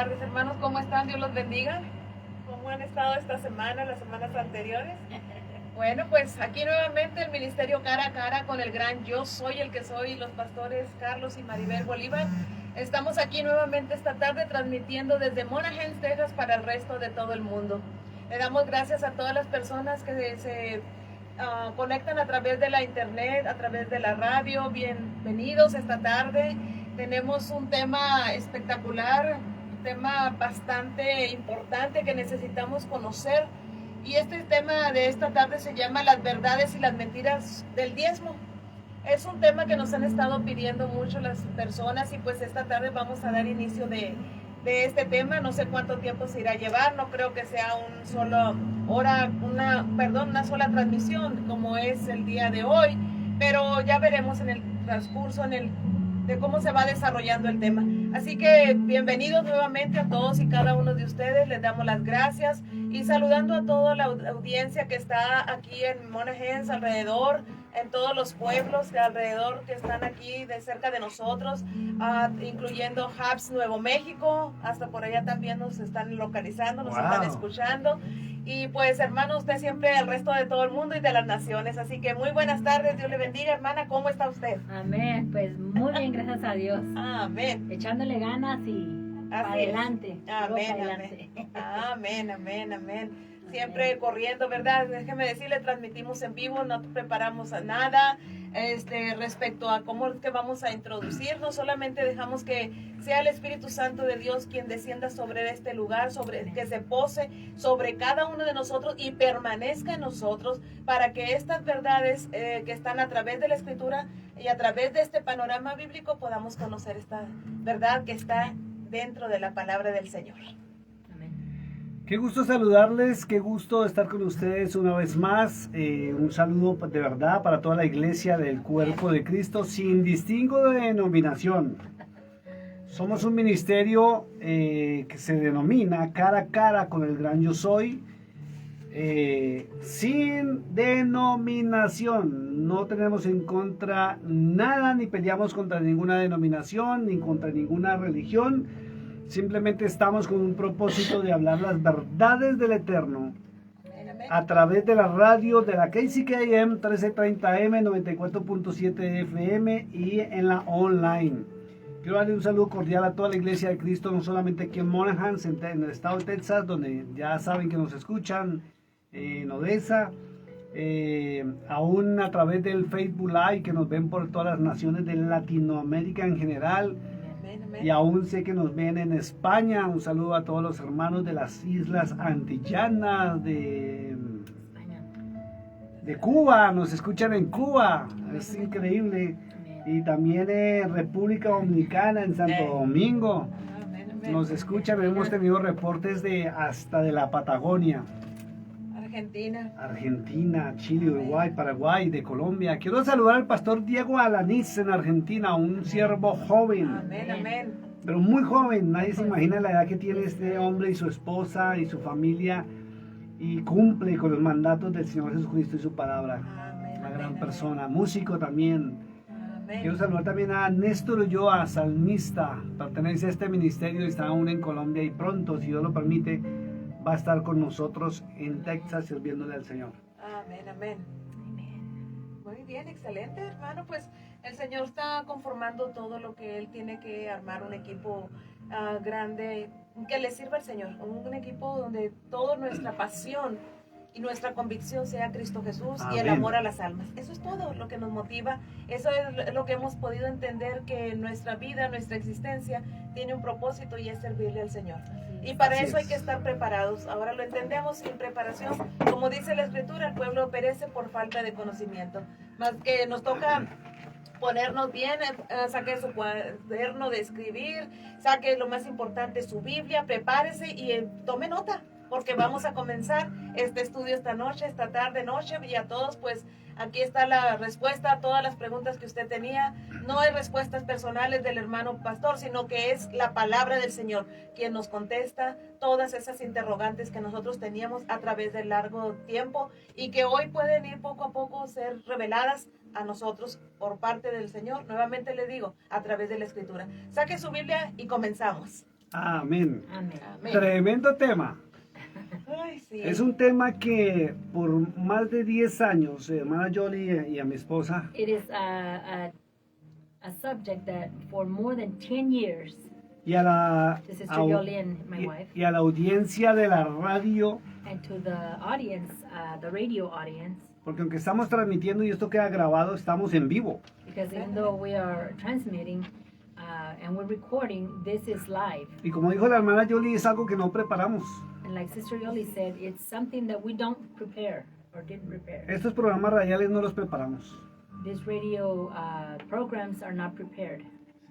tardes, hermanos. ¿Cómo están? Dios los bendiga. ¿Cómo han estado esta semana, las semanas anteriores? Bueno, pues aquí nuevamente el ministerio cara a cara con el gran Yo Soy el que soy, los pastores Carlos y Maribel Bolívar. Estamos aquí nuevamente esta tarde transmitiendo desde Monahans, Texas para el resto de todo el mundo. Le damos gracias a todas las personas que se conectan a través de la internet, a través de la radio. Bienvenidos esta tarde. Tenemos un tema espectacular, un tema bastante importante que necesitamos conocer. Y este tema de esta tarde se llama Las verdades y las mentiras del diezmo. Es un tema que nos han estado pidiendo mucho las personas y pues esta tarde vamos a dar inicio de este tema. No sé cuánto tiempo se irá a llevar, no creo que sea una sola transmisión como es el día de hoy, pero ya veremos en el transcurso, de cómo se va desarrollando el tema. Así que bienvenidos nuevamente a todos y cada uno de ustedes, les damos las gracias y saludando a toda la audiencia que está aquí en Monahans, alrededor, en todos los pueblos de alrededor que están aquí de cerca de nosotros, incluyendo Hubs, Nuevo México, hasta por allá también nos están localizando, nos están escuchando. Y pues hermano, usted siempre el resto de todo el mundo y de las naciones. Así que muy buenas tardes, Dios le bendiga, hermana. ¿Cómo está usted? Amén, pues muy bien, gracias a Dios. Amén. Echándole ganas y para adelante. Amén, amén, amén. Siempre corriendo, ¿verdad? Déjeme decirle, transmitimos en vivo, no preparamos nada respecto a cómo es que vamos a introducirnos, solamente dejamos que sea el Espíritu Santo de Dios quien descienda sobre este lugar, que se pose sobre cada uno de nosotros y permanezca en nosotros para que estas verdades que están a través de la Escritura y a través de este panorama bíblico podamos conocer esta verdad que está dentro de la palabra del Señor. Qué gusto saludarles, qué gusto estar con ustedes una vez más. Un saludo de verdad para toda la iglesia del cuerpo de Cristo, sin distingo de denominación. Somos un ministerio que se denomina cara a cara con el gran Yo Soy, sin denominación. No tenemos en contra nada, ni peleamos contra ninguna denominación, ni contra ninguna religión. Simplemente estamos con un propósito de hablar las verdades del Eterno a través de la radio de la KCKM 1330M, 94.7 FM y en la online. Quiero darle un saludo cordial a toda la iglesia de Cristo, no solamente aquí en Monahans, en el estado de Texas, donde ya saben que nos escuchan, en Odessa, aún a través del Facebook Live, que nos ven por todas las naciones de Latinoamérica en general. Y aún sé que nos ven en España. Un saludo a todos los hermanos de las Islas Antillanas, de Cuba. Nos escuchan en Cuba. Es increíble. Y también en República Dominicana, en Santo Domingo. Nos escuchan. Hemos tenido reportes hasta de la Patagonia. Argentina, Chile, Uruguay, Paraguay, de Colombia. Quiero saludar al pastor Diego Alanís en Argentina, un siervo joven. Amén, amén. Pero muy joven, nadie se imagina la edad que tiene este hombre y su esposa y su familia, y cumple con los mandatos del Señor Jesucristo y su palabra. Amén, Una gran amén, persona, músico también. Amén. Quiero saludar también a Néstor Ulloa, salmista, pertenece a este ministerio y está aún en Colombia y pronto, si Dios lo permite, va a estar con nosotros en Texas sirviéndole al Señor. Amén, amén. Muy bien, excelente, hermano. Pues el Señor está conformando todo lo que Él tiene que armar, un equipo grande que le sirva al Señor, un equipo donde toda nuestra pasión y nuestra convicción sea Cristo Jesús. Amén. Y el amor a las almas. Eso es todo lo que nos motiva, eso es lo que hemos podido entender, que nuestra vida, nuestra existencia tiene un propósito y es servirle al Señor. Y para eso hay que estar preparados. Ahora lo entendemos, sin preparación, como dice la Escritura, el pueblo perece por falta de conocimiento. Más que nos toca ponernos bien, saque su cuaderno de escribir, saque lo más importante, su Biblia, prepárese y tome nota, porque vamos a comenzar este estudio esta noche, esta tarde, noche, y a todos pues aquí está la respuesta a todas las preguntas que usted tenía. No hay respuestas personales del hermano pastor, sino que es la palabra del Señor quien nos contesta todas esas interrogantes que nosotros teníamos a través del largo tiempo y que hoy pueden ir poco a poco ser reveladas a nosotros por parte del Señor. Nuevamente le digo, a través de la Escritura. Saque su Biblia y comenzamos. Amén. Amén. Amén. Tremendo tema. Ay, sí. Es un tema que por más de 10 años, hermana Jolie y a mi esposa, It is a subject that for more than 10 years, y a la, to Sister Yoli and my wife, y a la audiencia de la radio, and to the audience, the radio audience, porque aunque estamos transmitiendo y esto queda grabado, estamos en vivo. because even though we are transmitting and we're recording, this is live. Y como dijo la hermana Jolie, es algo que no preparamos. And like Sister Yoli said, it's something that we don't prepare or didn't prepare. Estos programas radiales no los preparamos. These radio programs are not prepared.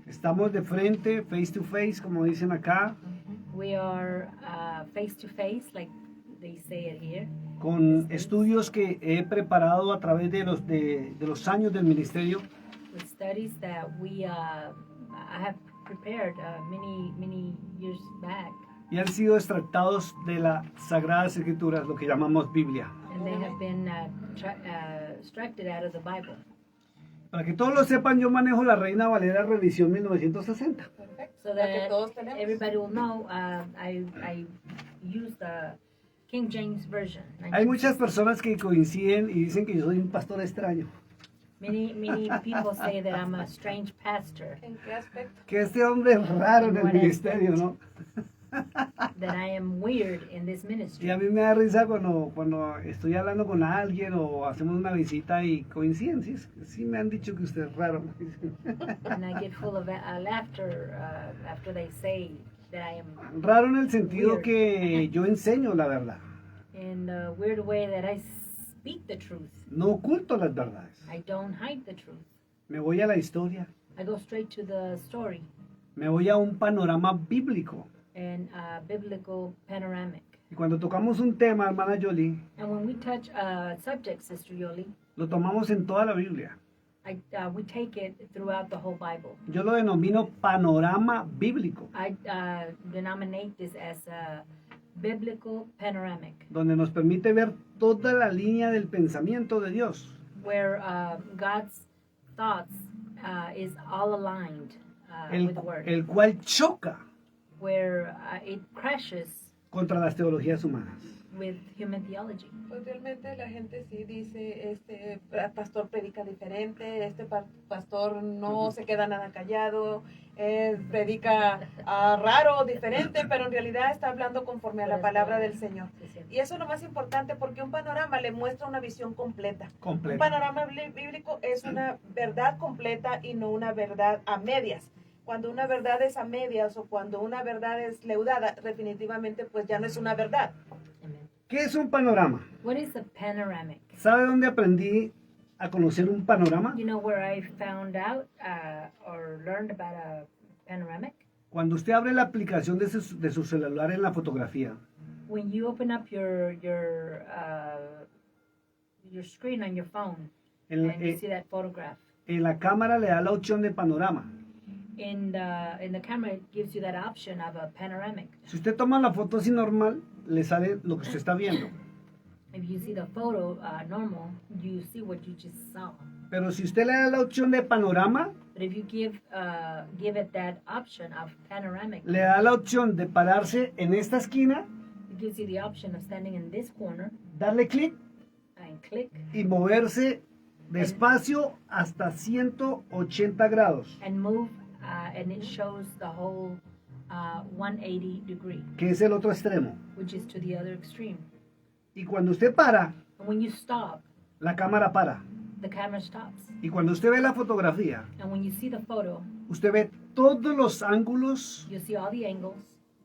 Estamos de frente, face to face, como dicen acá, We are face to face, like they say it here, con estudios que he preparado a través de los años del ministerio. with studies that I have prepared many years back, Y han sido extractados de las Sagradas Escrituras, lo que llamamos Biblia. and they have been extracted out of the Bible. Para que todos lo sepan, yo manejo la Reina Valera Revisión 1960. Perfecto. So La que that todos tenemos. everybody will know, I use the King James Version. Hay muchas personas que coinciden y dicen que yo soy un pastor extraño. Many people say that I'm a strange pastor, ¿En qué aspecto? Que este hombre es raro en el ministerio, ¿no? that I am weird in this Y ministry. a mí me da risa cuando estoy hablando con alguien o hacemos una visita y coinciden. Sí me han dicho que usted es raro. And I get full of laughter after they say that I am Raro en el sentido que yo enseño la verdad. in the weird way that I speak the truth. No oculto las verdades. I don't hide the truth. Me voy a la historia. I go straight to the story Me voy a un panorama bíblico. and biblical panoramic. Y cuando tocamos un tema, hermana Jolie, And when we touch a subject, Sister Yoli, lo tomamos en toda la Biblia. we take it throughout the whole Bible. Yo lo denomino panorama bíblico, I denominate this as a biblical panoramic, donde nos permite ver toda la línea del pensamiento de Dios. where God's thoughts is all aligned with the Word, El cual choca where it crashes contra las teologías humanas. with human theology. Pues realmente la gente sí dice, este pastor predica diferente, este pastor no se queda nada callado, predica raro, diferente, pero en realidad está hablando conforme a la palabra del Señor. Y eso es lo más importante porque un panorama le muestra una visión completa. Un Completo. panorama bíblico es una verdad completa y no una verdad a medias. Cuando una verdad es a medias o cuando una verdad es leudada, definitivamente pues ya no es una verdad. Amen. ¿Qué es un panorama? What is a panoramic? ¿Sabe dónde aprendí a conocer un panorama? You know where I found out or learned about a panoramic? Cuando usted abre la aplicación de su celular en la fotografía, When you open up your screen on your phone en, and you see that photograph. en la cámara le da la opción de panorama. In the camera, it gives you that option of a panoramic. Si usted toma la foto así normal, le sale lo que usted está viendo. If you see the photo normal, you see what you just saw. Pero si usted le da la opción de panorama, But if you give it that option of panoramic, le da la opción de pararse en esta esquina, it gives you the option of standing in this corner darle clic and click y moverse despacio hasta 180 grados, and move, and it shows the whole 180 degree, que es el otro extremo. which is to the other extreme. Y cuando usted para, And when you stop, la cámara para. the camera stops. Y cuando usted ve la fotografía, And when you see the photo, usted ve todos los ángulos you see all the angles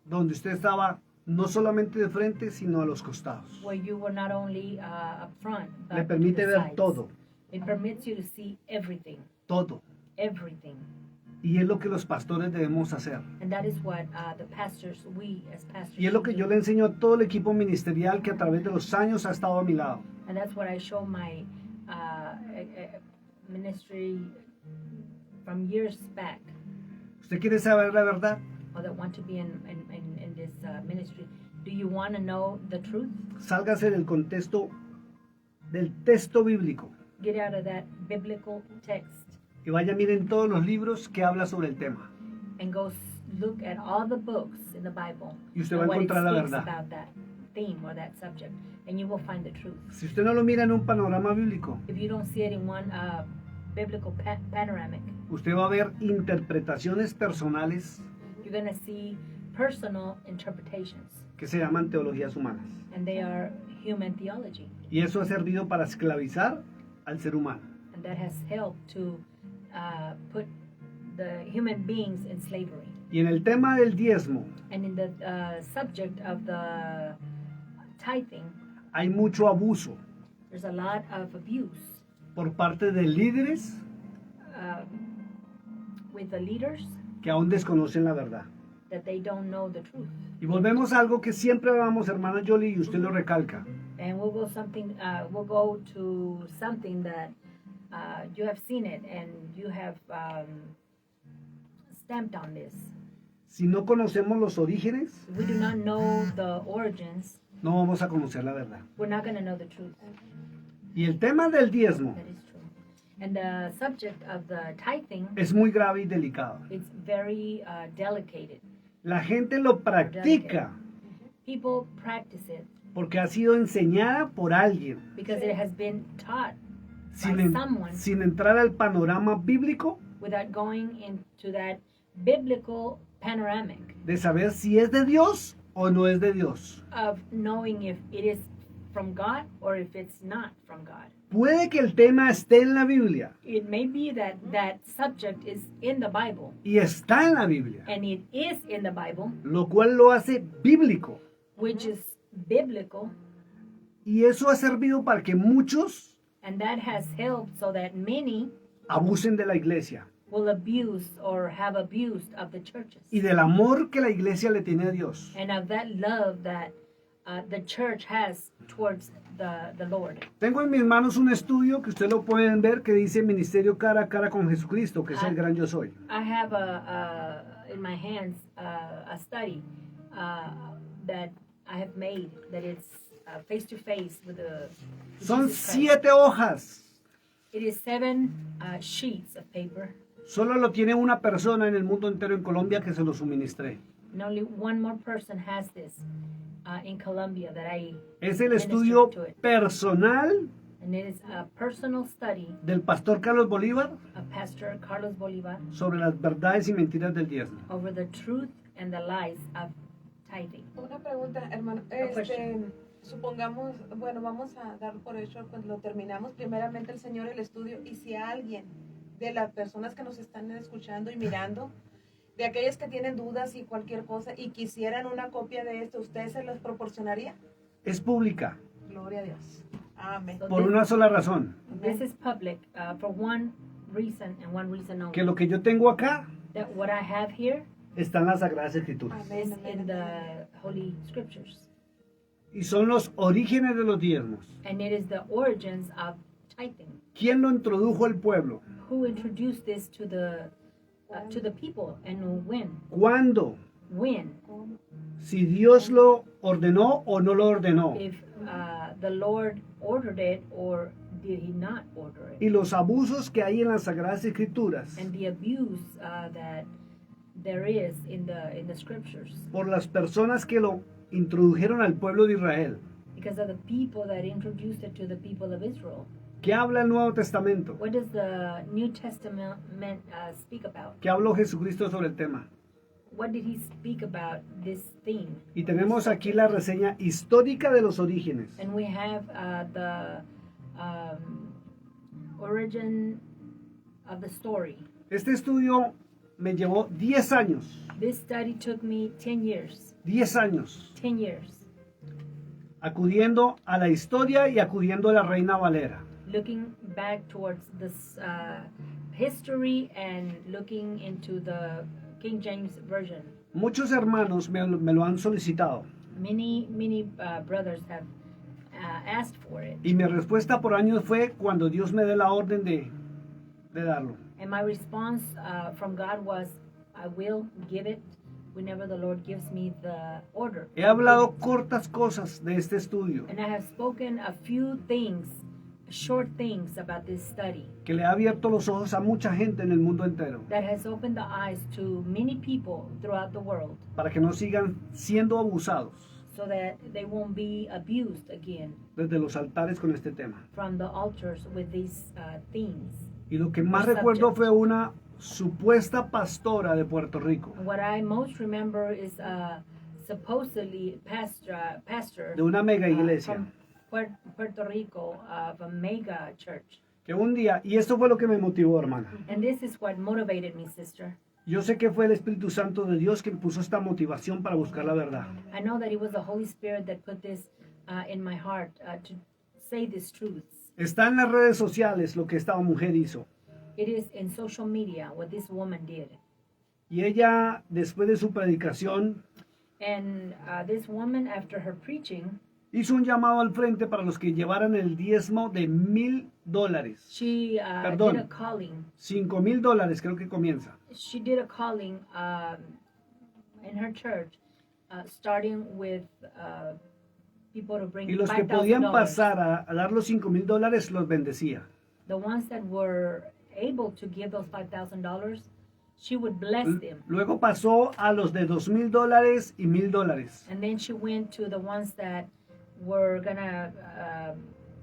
donde usted estaba no solamente de frente, sino a los costados. where you were not only up front, but Le to permite the ver sides. todo, It permits you to see everything, todo. everything. Y es lo que los pastores debemos hacer. And that is what the pastors, we as pastors, Y es lo que should yo do. le enseño a todo el equipo ministerial que a través de los años ha estado a mi lado. And that's what I show my ministry from years back, ¿Usted quiere saber la verdad? or that want to be in this ministry. Do you want to know the truth? Sálgase del contexto del texto bíblico Get out of that biblical text y vaya miren todos los libros que habla sobre el tema. and go look at all the books in the Bible y usted va a and what it encontrar la speaks verdad. about that theme or that subject, and you will find the truth. Si usted no lo mira en un panorama bíblico, If you don't see it in one biblical panoramic, usted va a ver interpretaciones personales you're going to see personal interpretations, que se llaman teologías humanas. and they are human theology, Y eso ha servido para esclavizar al ser humano. and that has helped to put the human beings in slavery. Y en el tema del diezmo And in the subject of the tithing, hay mucho abuso there's a lot of abuse por parte de líderes with the leaders que aún desconocen la verdad. that they don't know the truth. Y volvemos a algo que siempre hablamos, hermana Jolie, y usted lo recalca. And we'll go to something that you have seen it and you have stamped on this. Si no conocemos los orígenes, If we do not know the origins, no vamos a conocer la verdad. we're not going to know the truth. Y el tema del diezmo That is true. And the subject of the tithing, es muy grave y delicado. it's very delicate. La gente lo practica People practice it porque ha sido enseñada por alguien, because it has been taught sin, by someone sin entrar al panorama bíblico without going into that biblical panoramic de saber si es de Dios o no es de Dios. of knowing if it is from God or if it's not from God. Puede que el tema esté en la Biblia It may be that that subject is in the Bible, y está en la Biblia, and it is in the Bible, lo cual lo hace bíblico. which is biblical, Y eso ha servido para que muchos and that has helped so that many abusen de la iglesia will abuse or have abused of the churches y del amor que la iglesia le tiene a Dios. and of that love that the church has towards the Lord. Tengo en mis manos un estudio que ustedes lo pueden ver que dice Ministerio Cara a Cara con Jesucristo, que es el gran yo soy. I have in my hands a study that I have made that it's face to face with the Son Jesus Christ. 7 hojas. It is 7 sheets of paper, Solo lo tiene una persona en el mundo entero en Colombia que se lo suministré. and only one more person has this in Colombia that I Es el ministered estudio to it. personal And it is a personal study del pastor Carlos Bolívar of Pastor Carlos Bolivar sobre las verdades y mentiras del diezmo. over the truth and the lies of tithing. Una pregunta, hermano. question. Supongamos, bueno, vamos a dar por hecho cuando lo terminamos, primeramente el Señor el estudio, y si alguien de las personas que nos están escuchando y mirando, de aquellas que tienen dudas y cualquier cosa y quisieran una copia de esto, ¿usted se las proporcionaría? Es pública Gloria a Dios. Amén. So por una sola razón, this is public for one reason and one reason only. que lo que yo tengo acá That what I have here está en las Sagradas Escrituras. is in the Holy Scriptures. Y son los orígenes de los diezmos. And it is the origins of tithing. ¿Quién lo introdujo al pueblo? Who introduced this to the people and when? ¿Cuándo? When? Si Dios lo ordenó o no lo ordenó. If the Lord ordered it or did he not order it? Y los abusos que hay en las Sagradas Escrituras And the abuse that there is in the scriptures por las personas que lo introdujeron al pueblo de Israel. because of the people that introduced it to the people of Israel. ¿Qué habla el Nuevo Testamento? What does the New Testament speak about? ¿Qué habló Jesucristo sobre el tema? What did he speak about this theme? Y tenemos aquí la reseña histórica de los orígenes. And we have the origin of the story. Este estudio me llevó 10 años. This study took me 10 years. 10 años. 10 years. Acudiendo a la historia y acudiendo a la Reina Valera. Looking back towards this history and looking into the King James Version. Muchos hermanos me lo han solicitado. Many brothers have asked for it. Y mi respuesta por años fue cuando Dios me dé la orden de darlo. And my response from God was, I will give it whenever the Lord gives me the order. He hablado cortas cosas de este estudio. And I have spoken a few things short things about this study que le ha abierto los ojos a mucha gente en el mundo entero, that has opened the eyes to many people throughout the world para que no sigan siendo abusados so that they won't be abused again desde los altares con este tema. from the altars with these themes. Y lo que más Subject. recuerdo fue una supuesta pastora de Puerto Rico, And what I most remember is supposedly pastor de una mega iglesia, from Puerto Rico of a mega church. que un día, y esto fue lo que me motivó, hermana. And this is what motivated me, sister. Yo sé que fue el Espíritu Santo de Dios quien puso esta motivación para buscar la verdad. I know that it was the Holy Spirit that put this in my heart to say these truths. Está en las redes sociales lo que esta mujer hizo. It is in social media what this woman did. Y ella, después de su predicación, And this woman, after her preaching, hizo un llamado al frente para los que llevaran el diezmo de $1,000. she Perdón. did a calling. $5,000 creo que comienza. She did a calling in her church, starting with people to bring Y los que podían $5,000. pasar a dar los $5,000 los bendecía. The ones that were able to give those $5,000, she would bless them. Luego pasó a los de $2,000 y $1,000. And then she went to the ones that were gonna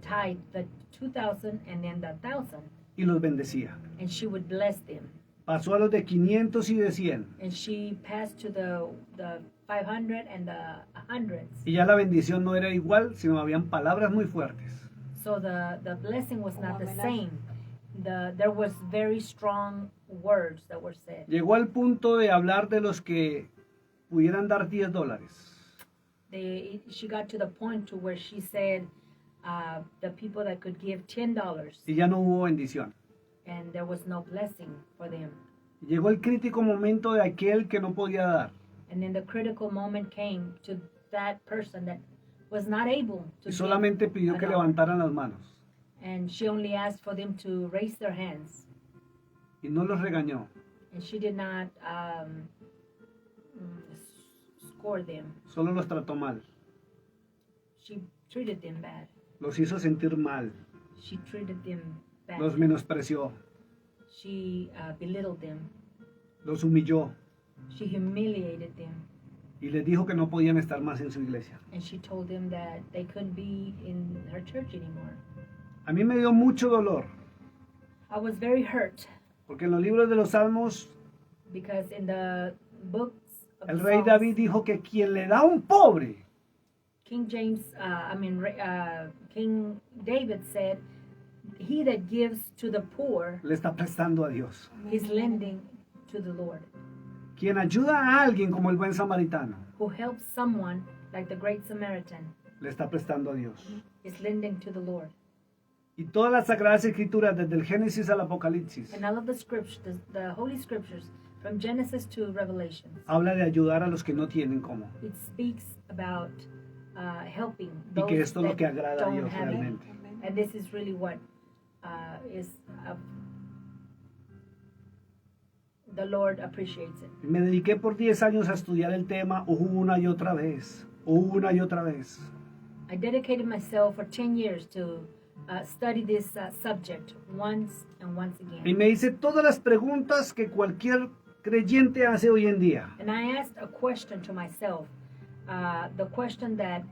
tithe the 2,000 and then the 1,000, Y los bendecía. and she would bless them. Pasó a los de 500 y de 100. And she passed to the 500 and the hundreds. Y ya la bendición no era igual, sino habían palabras muy fuertes. So the blessing was not the same. There was very strong words that were said. Llegó al punto de hablar de los que pudieran dar $10. She got to the point to where she said the people that could give $10, Y ya no hubo bendición. and there was no blessing for them. Llegó el crítico momento de aquel que no podía dar. And then the critical moment came to that person that was not able to Y give solamente pidió que at all. levantaran las manos. And she only asked for them to raise their hands. Y no los regañó. And she did not score them. Solo los trató mal. She treated them bad. Los hizo sentir mal. She treated them bad. Los menospreció. She belittled them. Los humilló. She humiliated them. Y les dijo que no podían estar más en su iglesia. And she told them that they couldn't be in her church anymore. A mí me dio mucho dolor. I was very hurt Porque en los libros de los Salmos, because in the books of el the rey Psalms, David dijo que quien le da a un pobre, King David said, "He that gives to the poor le está prestando a Dios. is lending to the Lord. Quien ayuda a alguien como el buen samaritano, Who helps someone like the Great Samaritan le está prestando a Dios. is lending to the Lord." Y todas las sagradas escrituras, desde el Génesis al Apocalipsis, And all of the scriptures, the Holy Scriptures, from Genesis to Revelation, habla de ayudar a los que no tienen cómo. it speaks about helping Y those que esto es lo that que agrada a don't Dios have it. realmente. And this is really what the Lord appreciates it. Y me dediqué por 10 años a estudiar el tema una y otra vez, una y otra vez. I dedicated myself for 10 years to study this subject once and once Y again. me hice todas las preguntas que cualquier creyente hace hoy en día. And I asked a question to myself, the question that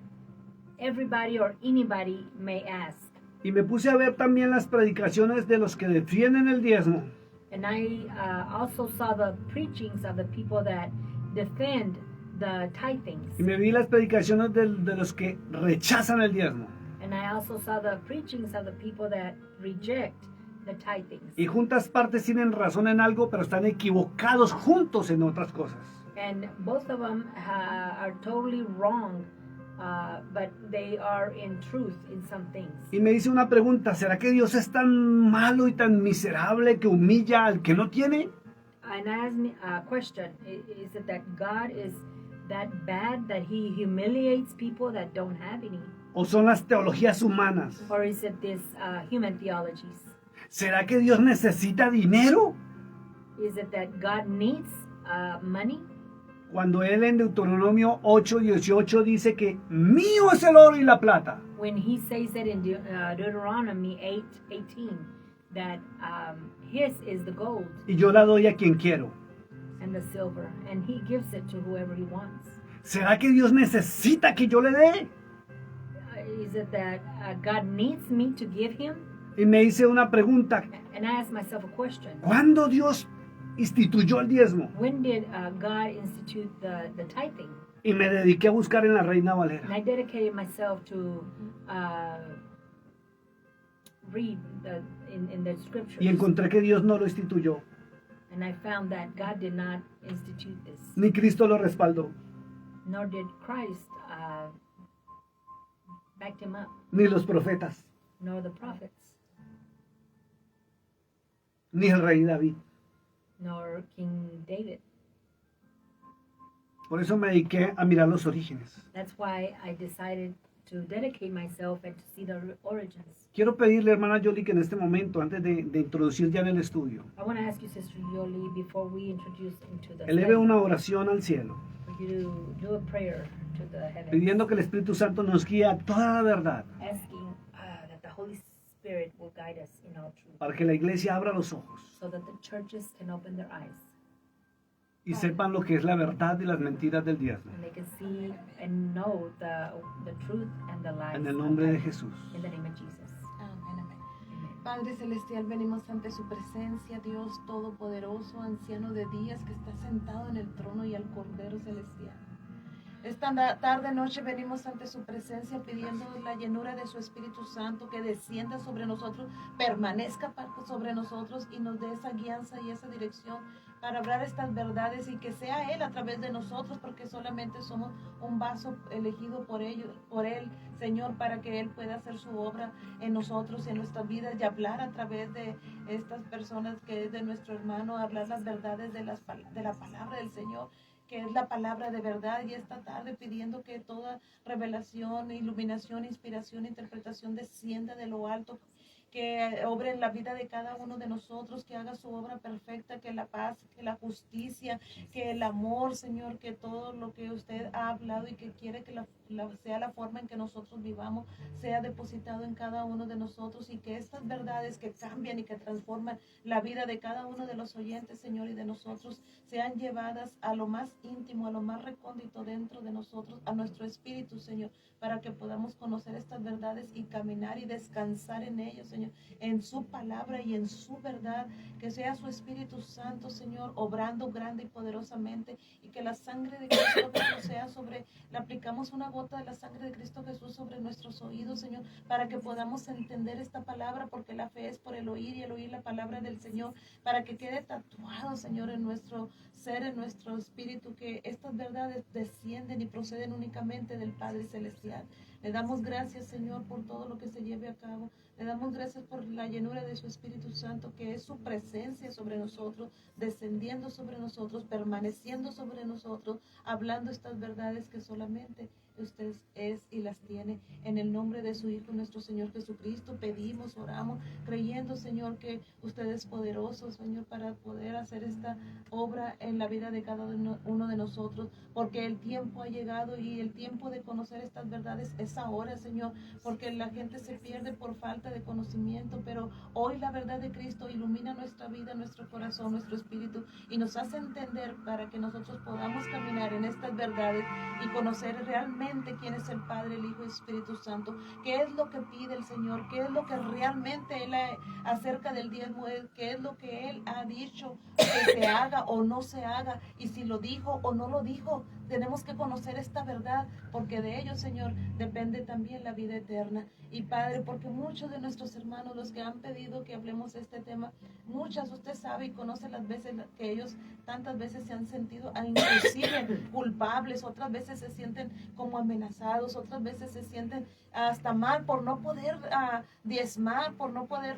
everybody or anybody may ask. Y me puse a ver también las predicaciones de los que defienden el diezmo. And I also saw the preachings of the people that defend the tithings. Y me vi las predicaciones de los que rechazan el diezmo. And I also saw the preachings of the people that reject the tithings. Y juntas partes tienen razón en algo, pero están equivocados juntos en otras cosas. And both of them are totally wrong, but they are in truth in some things. Y me hice una pregunta, ¿será que Dios es tan malo y tan miserable que humilla al que no tiene? And I asked me a question, is it that God is that bad that he humiliates people that don't have any? ¿O son las teologías humanas? Or is it this human theologies? ¿Será que Dios necesita dinero? Is it that God needs money? Cuando él en Deuteronomio 8:18 dice que mío es el oro y la plata. When he says that in Deuteronomy 8:18, that his is the gold Y yo la doy a quien quiero. and the silver, and he gives it to whoever he wants. ¿Será que Dios necesita que yo le dé? Is it that God needs me to give him? Y me hice una pregunta. And I ask myself a question. ¿Cuándo Dios instituyó el diezmo? When did God institute the tithing? Y me dediqué a buscar en la Reina And Valera. I dedicated myself to read in the scriptures. Y encontré que Dios no lo instituyó. And I found that God did not institute this, Ni Cristo lo respaldó. nor did Christ back him up, Ni los profetas. nor the prophets, Ni el rey David. nor King David. Por eso me dediqué a mirar los orígenes. That's why I decided to dedicate myself and to see the origins. Quiero pedirle, hermana Yoli, que en este momento, antes de introducir ya en el estudio, I want to ask you, Sister Yoli, before we introduce into the eleve study, una oración al cielo, for you to do a prayer to the heavens, pidiendo que el Espíritu Santo nos guíe a toda la verdad, asking that the Holy Spirit will guide us in all truth, para que la iglesia abra los ojos so that the churches can open their eyes y sepan lo que es la verdad y las mentiras del diezmo. and they can see and know the truth and the lies. En el nombre de Jesús. In the name of Jesus. Amén, amén. Padre Celestial, venimos ante su presencia, Dios Todopoderoso, anciano de días, que está sentado en el trono, y al Cordero Celestial. Esta tarde, noche, venimos ante su presencia pidiendo la llenura de su Espíritu Santo, que descienda sobre nosotros, permanezca sobre nosotros y nos dé esa guianza y esa dirección para hablar estas verdades, y que sea Él a través de nosotros, porque solamente somos un vaso elegido por Él, Señor, para que Él pueda hacer su obra en nosotros, en nuestras vidas, y hablar a través de estas personas que es de nuestro hermano, hablar las verdades de la palabra del Señor, que es la palabra de verdad. Y esta tarde pidiendo que toda revelación, iluminación, inspiración, interpretación descienda de lo alto, que obre en la vida de cada uno de nosotros, que haga su obra perfecta, que la paz, que la justicia, que el amor, Señor, que todo lo que usted ha hablado y que quiere que sea la forma en que nosotros vivamos, sea depositado en cada uno de nosotros, y que estas verdades que cambian y que transforman la vida de cada uno de los oyentes, Señor, y de nosotros, sean llevadas a lo más íntimo, a lo más recóndito dentro de nosotros, a nuestro espíritu, Señor, para que podamos conocer estas verdades y caminar y descansar en ellos, Señor, en su palabra y en su verdad. Que sea su Espíritu Santo, Señor, obrando grande y poderosamente, y que la sangre de Cristo Jesús sea le aplicamos una gota de la sangre de Cristo Jesús sobre nuestros oídos, Señor, para que podamos entender esta palabra, porque la fe es por el oír, y el oír la palabra del Señor, para que quede tatuado, Señor, en nuestro ser, en nuestro espíritu, que estas verdades descienden y proceden únicamente del Padre Celestial. Le damos gracias, Señor, por todo lo que se lleve a cabo. Le damos gracias por la llenura de su Espíritu Santo, que es su presencia sobre nosotros, descendiendo sobre nosotros, permaneciendo sobre nosotros, hablando estas verdades que solamente usted es y las tiene. En el nombre de su Hijo, nuestro Señor Jesucristo, pedimos, oramos, creyendo, Señor, que usted es poderoso, Señor, para poder hacer esta obra en la vida de cada uno de nosotros, porque el tiempo ha llegado, y el tiempo de conocer estas verdades es ahora, Señor, porque la gente se pierde por falta de conocimiento, pero hoy la verdad de Cristo ilumina nuestra vida, nuestro corazón, nuestro espíritu, y nos hace entender para que nosotros podamos caminar en estas verdades y conocer realmente quién es el Padre, el Hijo y el Espíritu Santo, qué es lo que pide el Señor, qué es lo que realmente Él acerca del diezmo, qué es lo que Él ha dicho que se haga o no se haga, y si lo dijo o no lo dijo. Tenemos que conocer esta verdad, porque de ello, Señor, depende también la vida eterna. Y Padre, porque muchos de nuestros hermanos, los que han pedido que hablemos de este tema, muchas, usted sabe y conoce las veces que ellos tantas veces se han sentido inclusive culpables, otras veces se sienten como amenazados, otras veces se sienten hasta mal por no poder diezmar, por no poder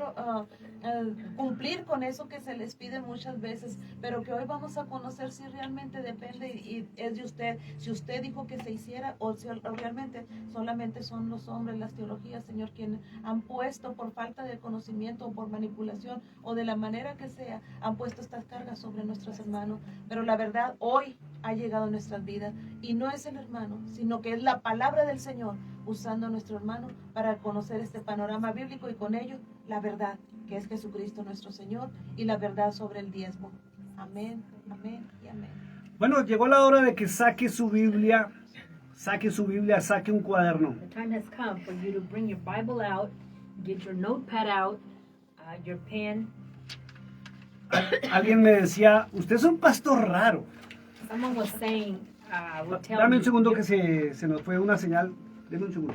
cumplir con eso que se les pide muchas veces, pero que hoy vamos a conocer si realmente depende y es de usted, si usted dijo que se hiciera, o si realmente solamente son los hombres, las teologías, Señor, quienes han puesto por falta de conocimiento o por manipulación o de la manera que sea, han puesto estas cargas sobre nuestros hermanos. Pero la verdad hoy ha llegado a nuestras vidas. Y no es el hermano, sino que es la palabra del Señor usando a nuestro hermano para conocer este panorama bíblico y con ello la verdad, que es Jesucristo nuestro Señor, y la verdad sobre el diezmo. Amén, amén y amén. Bueno, llegó la hora de que saque su Biblia, saque un cuaderno. The time has come for you to bring your Bible out, get your notepad out, your pen. Alguien me decía, usted es un pastor raro. Someone was saying, would tell Dame me, un segundo "You're- que se nos fue una señal. Deme un segundo.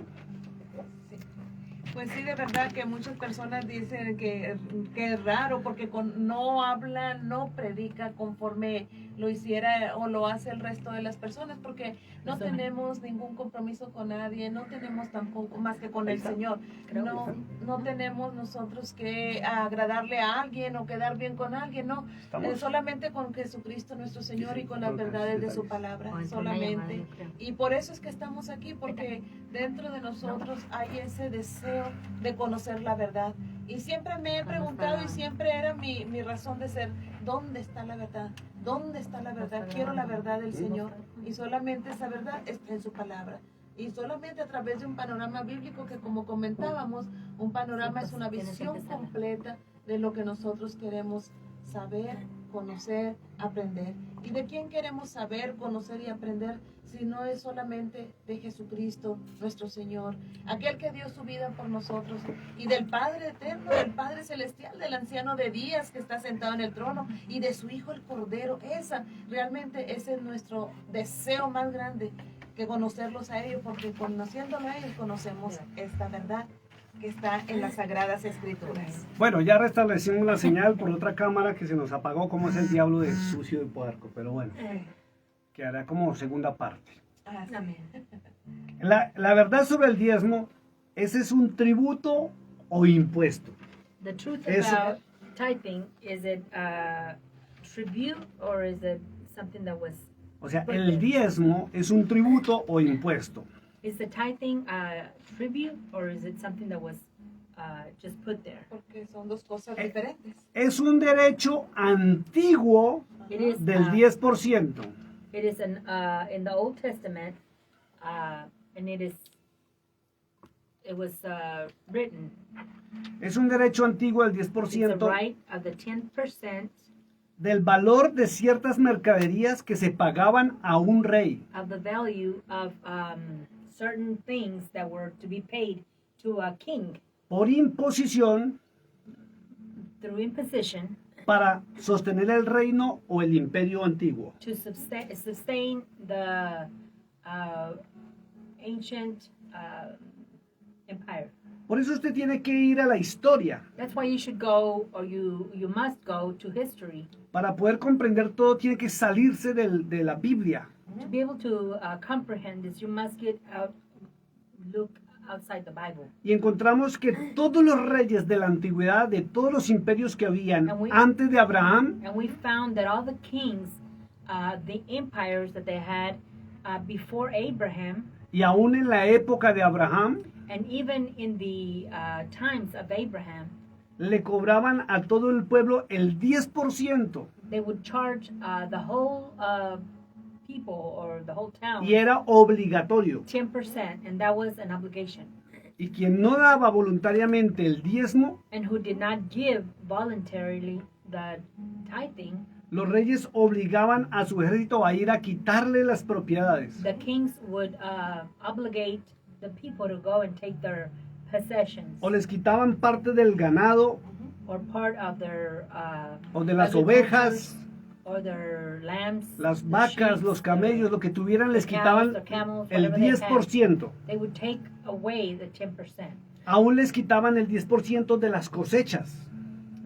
Pues sí, de verdad que muchas personas dicen que es raro porque no habla, no predica conforme lo hiciera o lo hace el resto de las personas, porque no Eso. tenemos ningún compromiso con nadie, no tenemos tampoco más que con el Señor. Creo que No, sí. no tenemos nosotros que agradarle a alguien o quedar bien con alguien, no. Estamos. Solamente con Jesucristo nuestro Señor y con las verdades de su palabra, o entre una llamada, solamente. yo creo. Y por eso es que estamos aquí, porque dentro de nosotros hay ese deseo de conocer la verdad. Y siempre me he preguntado y siempre era mi razón de ser, ¿dónde está la verdad? ¿Dónde está la verdad? Quiero la verdad del Señor. Y solamente esa verdad está en su palabra. Y solamente a través de un panorama bíblico que, como comentábamos, un panorama es una visión completa de lo que nosotros queremos saber, conocer, aprender. ¿Y de quién queremos saber, conocer y aprender si no es solamente de Jesucristo, nuestro Señor, aquel que dio su vida por nosotros, y del Padre eterno, del Padre celestial, del anciano de días que está sentado en el trono, y de su Hijo el Cordero? Realmente ese es nuestro deseo más grande, que conocerlos a ellos, porque conociéndolo a ellos conocemos esta verdad que está en las Sagradas Escrituras. Bueno, ya restablecimos la señal por otra cámara que se nos apagó, como es el diablo de sucio y puerco, pero bueno, quedará como segunda parte. Así. Amén. La verdad sobre el diezmo, ¿ese es un tributo o impuesto? The truth Eso- about tithing, is it tribute or is it something that was, O sea, ¿el diezmo es un tributo o impuesto? is the tithing tribute or is it something that was just put there? Porque son dos cosas diferentes. Es un derecho antiguo It is, del 10%. it is in the Old Testament, and it was written. Es un derecho antiguo del It's a 10% right of the 10% del valor de ciertas mercaderías que se pagaban a un rey. of the value of certain things that were to be paid to a king Por imposición through imposition para sostener el reino o el imperio antiguo. to sustain the ancient empire. Por eso usted tiene que ir a la historia That's why you should go, or you must go to history para poder comprender todo. Tiene que salirse de la Biblia. to be able to comprehend this. You must get out, look outside the Bible. Y encontramos que todos los reyes de la antigüedad, de todos los imperios que habían antes de Abraham, And we found that all the kings, the empires that they had before Abraham, y aún en la época de Abraham, and even in the times of Abraham, le cobraban a todo el pueblo el 10%. they would charge the whole people or the whole town Y era obligatorio. 10%, and that was an obligation. Y quien no daba voluntariamente el diezmo, And who did not give voluntarily the tithing, los reyes obligaban a su ejército a ir a quitarle las propiedades. the kings would obligate the people to go and take their possessions O les quitaban parte del ganado or part of their o de las agricultures, ovejas, or their lambs, las the vacas, sheep, los camellos, lo que tuvieran, les the cows, quitaban the camels, el whatever they had. 10%. They would take away the 10%. Aún les quitaban el 10% de las cosechas.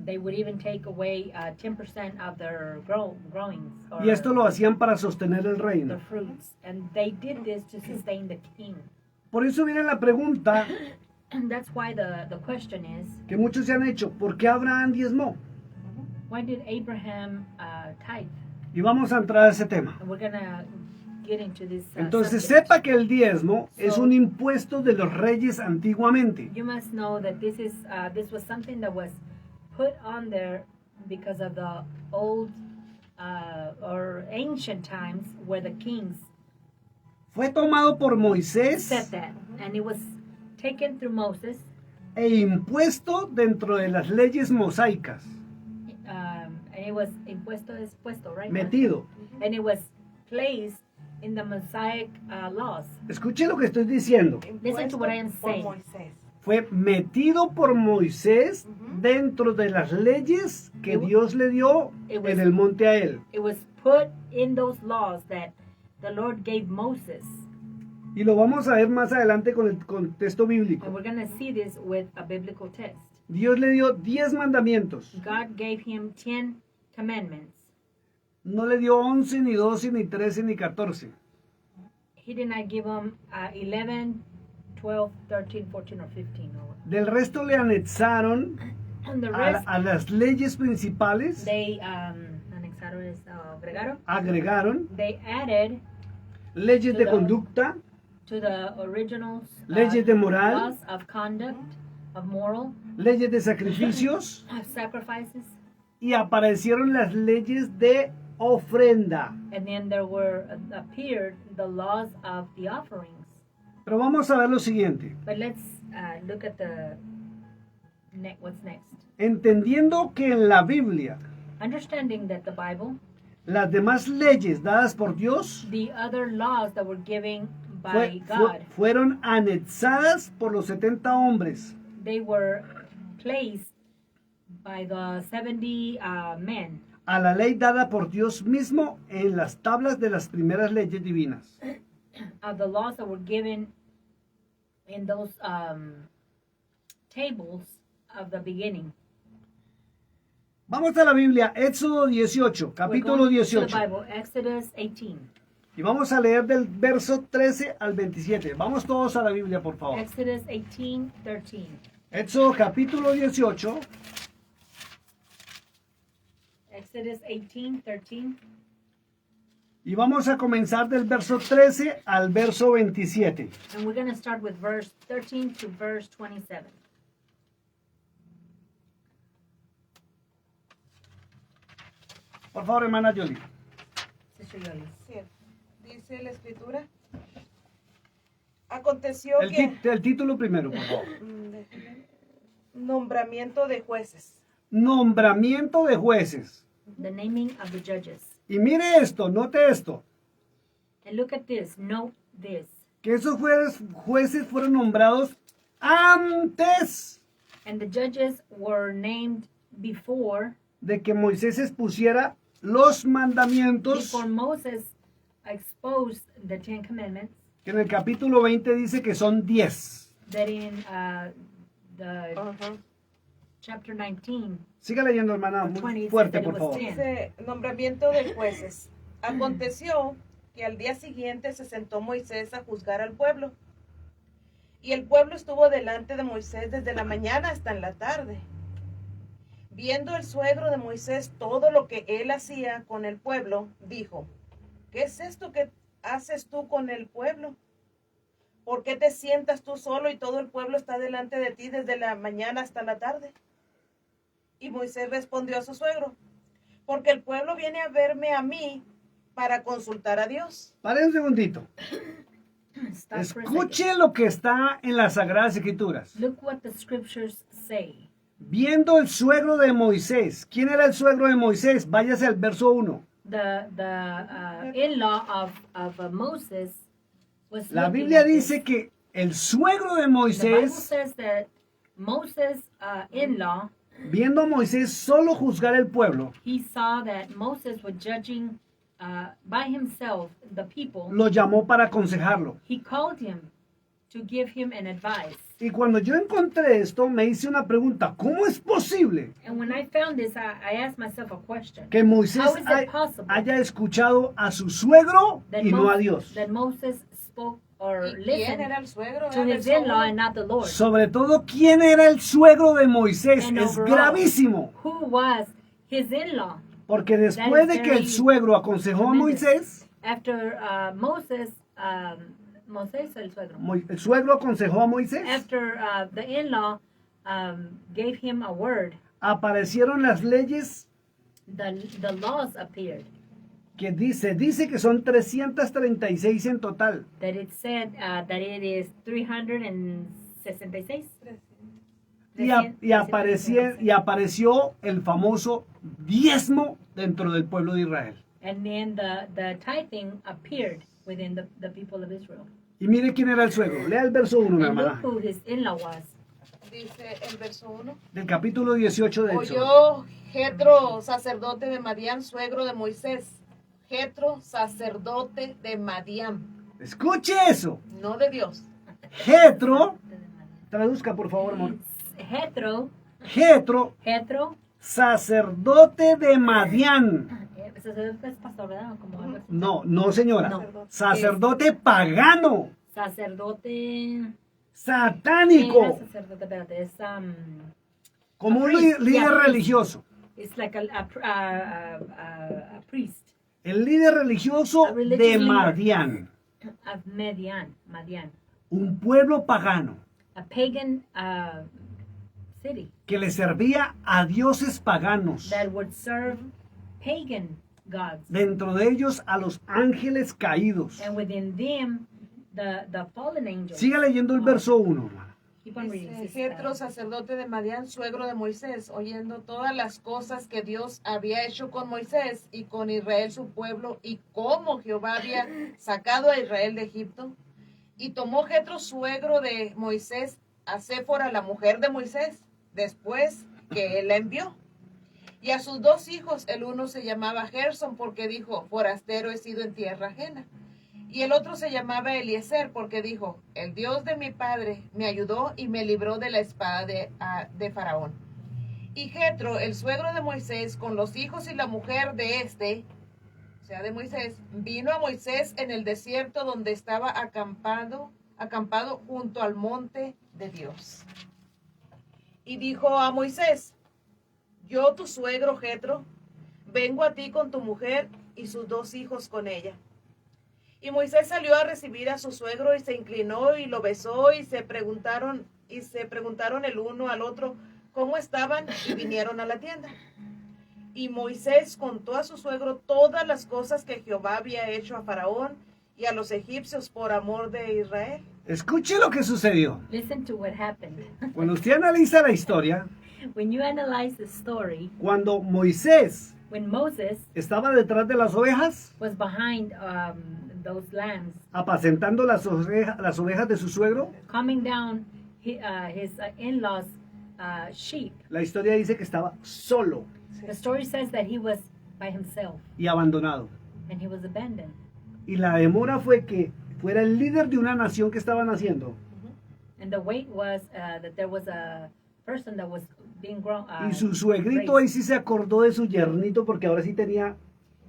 They would even take away 10% of their growings or Y esto lo hacían para sostener el reino. the fruits. And they did this to sustain the king. Por eso viene la pregunta And that's why the question is, que muchos se han hecho, ¿por qué Abraham diezmó? why did Abraham tithe? Y vamos a entrar a ese tema. And we're going to get into this Entonces subject. sepa que el diezmo es un impuesto de los reyes antiguamente. You must know that this was something that was put on there because of the old or ancient times where the kings fue tomado por Moisés said that, and it was taken through Moses, e impuesto dentro de las leyes mosaicas. and it was impuesto es puesto, right? Metido. And it was placed in the Mosaic laws. Escuche lo que estoy diciendo. Listen to what I am Por saying. Moisés. Fue metido por Moisés dentro de las leyes que Dios le dio en el monte a él. It was put in those laws that the Lord gave Moses. Y lo vamos a ver más adelante con el contexto bíblico. And we're going to see this with a biblical text. Dios le dio 10 mandamientos. God gave him 10 commandments. No le dio 11, ni 12, ni 13, ni 14. He did not give him 11, 12, 13, 14, or 15. Del resto le anexaron And the rest, a las leyes principales, they anexaron, agregaron. agregaron They added leyes de conducta, to the originals leyes de moral, laws of conduct, of moral, leyes de sacrificios, of sacrifices, y aparecieron las leyes de ofrenda. and then there were appeared the laws of the offerings. Pero vamos a ver lo siguiente. But let's look at the what's next. Entendiendo que en la Biblia Understanding that the Bible, las demás leyes dadas por Dios the other laws that were given by God, fueron anexadas por los 70 hombres they were placed by the 70 men a la ley dada por Dios mismo en las tablas de las primeras leyes divinas. of the laws that were given in those tables of the beginning. Vamos a la Biblia, Éxodo 18, capítulo We're going to the 18. Bible, Exodus 18. Y vamos a leer del verso 13 al 27. Vamos todos a la Biblia, por favor. Exodus 18, 13. Éxodo capítulo 18, Exodus 18, 13. y vamos a comenzar del verso 13 al verso 27. And we're going to start with verse 13 to verse 27. Por favor, hermana Jolie. Sister Yoli. Sí, dice la escritura. Aconteció que El título primero, por favor. déjame. Nombramiento de jueces. Nombramiento de jueces. The naming of the judges. Y mire esto, note esto, And look at this, note this. que esos jueces fueron nombrados antes And the judges were named before de que Moisés expusiera los mandamientos, before Moses exposed the 10 commandments, que en el capítulo 20 dice que son 10. that in the Ajá. chapter 19, Siga leyendo, hermana, Or 20, muy it fuerte, says that por it was favor. 10. Dice nombramiento de jueces. Aconteció que al día siguiente se sentó Moisés a juzgar al pueblo. Y el pueblo estuvo delante de Moisés desde la mañana hasta en la tarde. Viendo el suegro de Moisés todo lo que él hacía con el pueblo, dijo: ¿Qué es esto que haces tú con el pueblo? ¿Por qué te sientas tú solo y todo el pueblo está delante de ti desde la mañana hasta la tarde? Y Moisés respondió a su suegro: porque el pueblo viene a verme a mí para consultar a Dios. Pare un segundito. stop for a Escuche second. lo que está en las Sagradas Escrituras. Look what the scriptures say. Viendo el suegro de Moisés. ¿Quién era el suegro de Moisés? Váyase al verso 1. The in-law of Moses was La looking Biblia at this. dice que el suegro de The Bible Moisés, says that Moses' in-law, viendo a Moisés solo juzgar el pueblo, he saw that Moses was judging by himself the people. lo llamó para aconsejarlo. He called him to give him an advice. Y cuando yo encontré esto, me hice una pregunta. ¿Cómo es posible And when I found this, I asked myself a question. que Moisés How is it possible haya escuchado a su suegro that, y no a Dios? that Moses spoke or ¿Y quién listened era el suegro? to Era his el in-law suegro. and not the Lord? Sobre todo, ¿quién era el suegro de Moisés? And Es overall, gravísimo. Who was his in-law? Porque después de que el suegro aconsejó a tremendous. Moisés, After Moses, el suegro. el suegro aconsejó a Moisés, After the in-law gave him a word, aparecieron las leyes the laws appeared. Que dice que son 336 en total. That it said that it is 366. Y apareció el famoso diezmo dentro del pueblo de Israel. And then the tithing appeared within the people of Israel. Y mire quién era el suegro. Lea el verso 1, mi And look hermana. who his in-law was. Dice el verso 1. Del capítulo 18 de Éxodo. Oyó Jetro, sacerdote de Madián, suegro de Moisés. Jetro, sacerdote de Madián, Escuche eso. no de Dios. Jetro, traduzca por favor, amor. Jethro, Sacerdote de Madián. sacerdote es pastor, ¿verdad? Como algo así. No, señora. No. Sacerdote pagano. Sacerdote. Satánico. Era sacerdote, espérate, es Como un priest, líder yeah, priest. religioso. it's like a priest El líder religioso A religious de leader. Madián. of Madian, Un pueblo pagano a pagan city que le servía a dioses paganos. that would serve pagan gods, Dentro de ellos a los ángeles caídos. and within them the fallen angels. Siga leyendo el verso 1. Keep on reading. Dice, sister. Jetro, sacerdote de Madián, suegro de Moisés, oyendo todas las cosas que Dios había hecho con Moisés y con Israel su pueblo, y cómo Jehová había sacado a Israel de Egipto. Y tomó Jetro, suegro de Moisés, a Séfora, la mujer de Moisés, después que él la envió. Y a sus 2 hijos, el uno se llamaba Gerson, porque dijo, forastero he sido en tierra ajena. Y el otro se llamaba Eliezer, porque dijo, el Dios de mi padre me ayudó y me libró de la espada de Faraón. Y Jetro, el suegro de Moisés, con los hijos y la mujer de este, o sea, de Moisés, vino a Moisés en el desierto donde estaba acampado junto al monte de Dios. Y dijo a Moisés, yo, tu suegro Jetro, vengo a ti con tu mujer y sus 2 hijos con ella. Y Moisés salió a recibir a su suegro y se inclinó y lo besó y se preguntaron el uno al otro cómo estaban y vinieron a la tienda. Y Moisés contó a su suegro todas las cosas que Jehová había hecho a Faraón y a los egipcios por amor de Israel. Escuche lo que sucedió. Listen to what happened. Cuando usted analiza la historia, When you analyze the story, cuando Moisés when Moses estaba detrás de las ovejas, was behind those lambs, apacentando las ovejas de su suegro, coming down his in-laws' sheep. la historia dice que estaba solo The story says that he was by himself y abandonado. and he was abandoned. Y la demora fue que fuera el líder de una nación que estaban haciendo. And the wait was that there was a person that was being grown. Y su suegrito ahí sí se acordó de su yernito porque ahora sí tenía.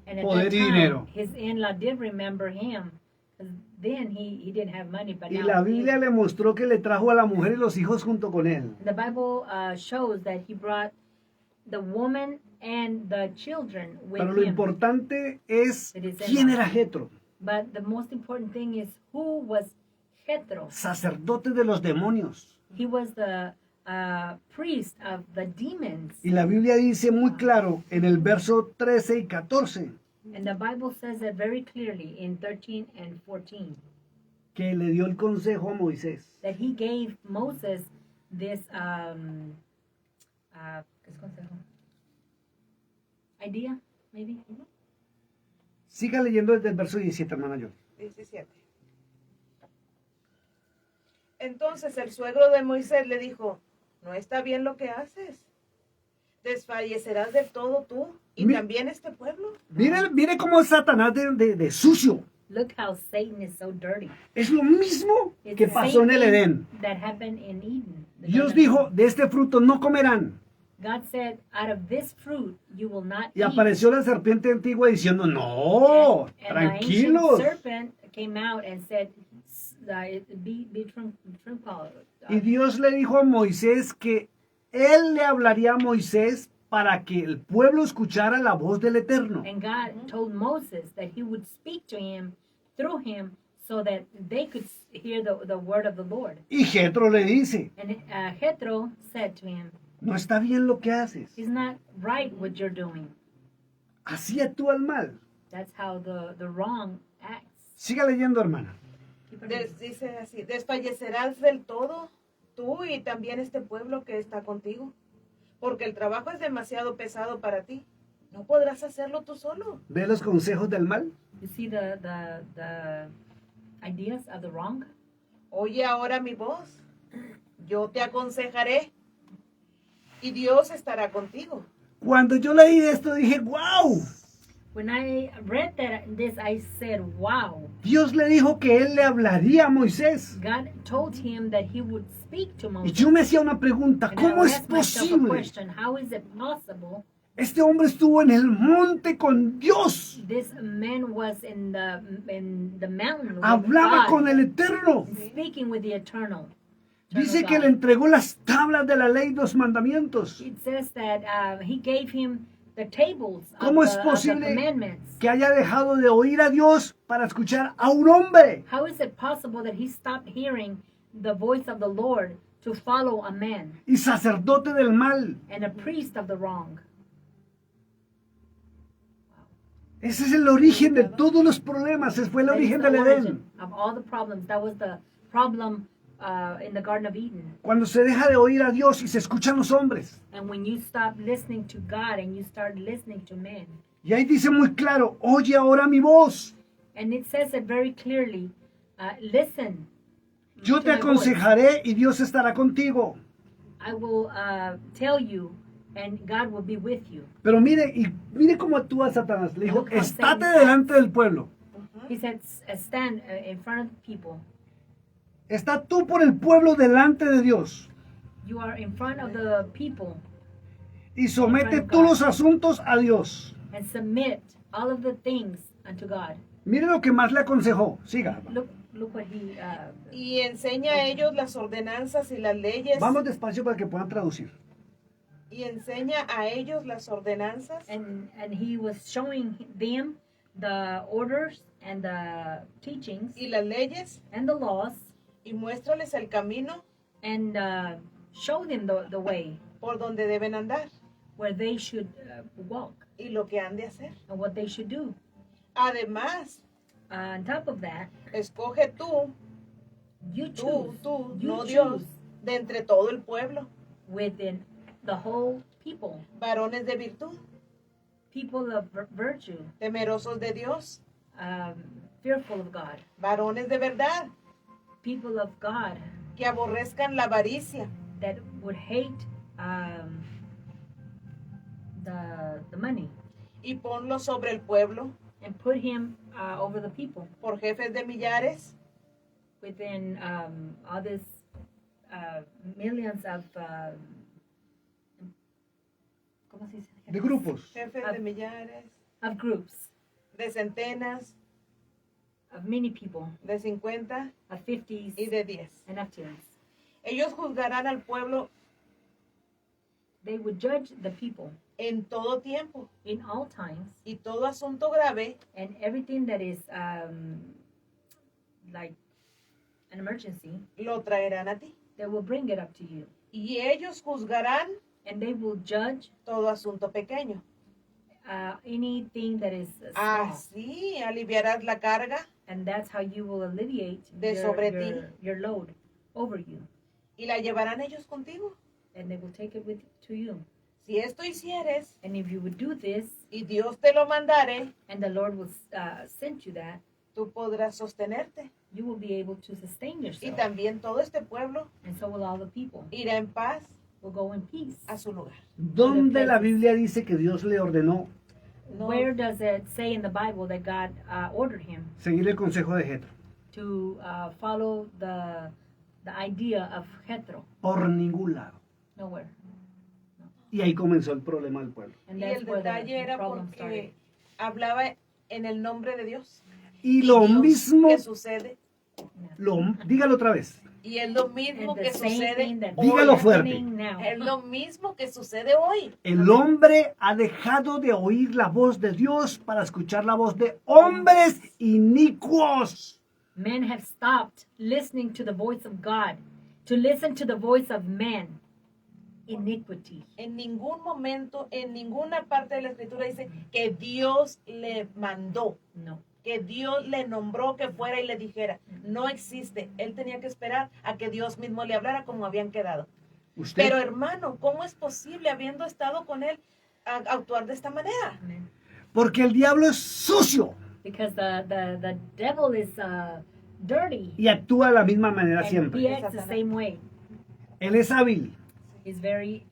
And at poder that y time, dinero. his in-law did remember him. 'Cause then he didn't have money, but Y now la he- Biblia le mostró que le trajo a la mujer y los hijos junto con él. the Bible shows that he brought the woman and the children with Pero lo him. importante es It is in quién us. era Jetro, But the most important thing is who was Jethro. sacerdote de los demonios. He was the priest of the demons. Y la Biblia dice muy claro en el verso 13 y 14 And the Bible says that very clearly in 13 and 14 que le dio el consejo a Moisés. that he gave Moses this ¿qué es consejo? Idea, maybe. Siga leyendo desde el verso 17, hermana yo. 17. Entonces el suegro de Moisés le dijo, no está bien lo que haces. Desfallecerás del todo tú y Mi- también este pueblo. Mire cómo es Satanás de sucio. Look how Satan is so dirty. Es lo mismo It's que the pasó en same el thing Edén. that happened in Eden. The Dios Garden. dijo, de este fruto no comerán. God said, out of this fruit you will not Y eat. apareció la serpiente antigua diciendo, no, And the tranquilos. ancient serpent came out and said, be tranquil. Y Dios le dijo a Moisés que él le hablaría a Moisés para que el pueblo escuchara la voz del Eterno. And God told Moses that he would speak to him through him so that they could hear the word of the Lord. Y Jetro le dice, And Jethro said to him, no está bien lo que haces. it's not right what you're doing. así actúa el mal. That's how the wrong acts. Siga leyendo, hermana. Keep on reading. Dice así, desfallecerás del todo tú y también este pueblo que está contigo, porque el trabajo es demasiado pesado para ti. No podrás hacerlo tú solo. ¿Ve los consejos del mal? You see the ideas of the wrong? Oye ahora mi voz, yo te aconsejaré y Dios estará contigo. Cuando yo leí esto dije, wow, When I read this, I said, wow. Dios le dijo que él le hablaría a Moisés. God told him that he would speak to Y Moses. yo me hacía una pregunta, And I ¿cómo es asked myself a posible? question, how is it possible Este hombre estuvo en el monte con Dios, this man was in the mountain with hablaba God, con el Eterno. speaking with the eternal Dice que God. le entregó las tablas de la ley, los mandamientos. It says that he gave him the tables of ¿Cómo es the posible commandments. que haya dejado de oír a Dios para escuchar a un hombre? How is it possible that he stopped hearing the voice of the Lord to follow a man Y sacerdote del mal. and a priest of the wrong? Ese es el origen de todos los problemas. Ese fue el That is origen the del origin Edén. of all the problems. That was the problem in the Garden of Eden. Cuando se deja de oír a Dios y se escuchan los hombres. And when you stop listening to God and you start listening to men. Y ahí dice muy claro, oye ahora mi voz. And it says it very clearly, listen. Yo to te my voice. aconsejaré y Dios estará contigo. I will tell you and God will be with you. Pero mire cómo actúa Satanás. Le dijo, Look how estate Satan delante del pueblo. He said, stand in front of the people. Está tú por el pueblo delante de Dios. You are in front of the people Y somete todos los asuntos a Dios. and submit all of the things unto God. Mire lo que más le aconsejó. Siga. Look what he. Y enseña a ellos las ordenanzas y las leyes. Vamos despacio para que puedan traducir. Y enseña a ellos las ordenanzas And he was showing them the orders and the teachings y las leyes and the laws y muéstrales el camino and show them the way por donde deben andar where they should walk y lo que han de hacer. and what they should do. Además, On top of that, escoge tú, you choose, you no choose Dios, de entre todo el pueblo, within the whole people, varones de virtud, people of virtue, temerosos de Dios, fearful of God, varones de verdad, people of God que aborrezcan la avaricia, that would hate the money, y ponlo sobre el pueblo and put him over the people por jefes de millares, within all this millions of ¿cómo se dice? De grupos. jefes de millares, Of groups, de centenas, of many people, de 50 of 50s y de 10. and of 10s. Ellos juzgarán al pueblo They would judge the people en todo tiempo in all times, y todo asunto grave and everything that is like an emergency, lo traerán a ti. they will bring it up to you. Y ellos juzgarán And they will judge todo asunto pequeño. anything that is small. Así aliviarás la carga And that's how you will alleviate De sobre ti. your load over you. y la llevarán ellos contigo. And they will take it to you. Si esto hicieres And if you would do this, y Dios te lo mandare, and the Lord will send you that, tú podrás sostenerte. you will be able to sustain Y yourself. también todo este pueblo And so will all the people. irá en paz Will go in peace. a su lugar. ¿Dónde la Biblia dice que Dios le ordenó No, Where does it say in the Bible that God ordered him seguir el consejo de Jetro? to follow the idea of Jethro? Por ningún lado. Nowhere. Y ahí comenzó el problema del pueblo. And y that's el where detalle the era problem started. porque hablaba en el nombre de Dios. Y lo Dios, mismo, que sucede. dígalo otra vez. Y es lo mismo And the que same sucede thing that hoy. Dígalo is fuerte. happening now. Es lo mismo que sucede hoy. El hombre ha dejado de oír la voz de Dios para escuchar la voz de hombres inicuos. Men have stopped listening to the voice of God to listen to the voice of men. iniquity. En ningún momento, en ninguna parte de la escritura dice que Dios le mandó, No. que Dios le nombró que fuera y le dijera. No existe. Él tenía que esperar a que Dios mismo le hablara como habían quedado. Usted, Pero hermano, ¿cómo es posible, habiendo estado con él, actuar de esta manera? Amen. porque el diablo es sucio Because the devil is dirty. y actúa de la misma manera And he siempre. acts the same way. Él es hábil He's very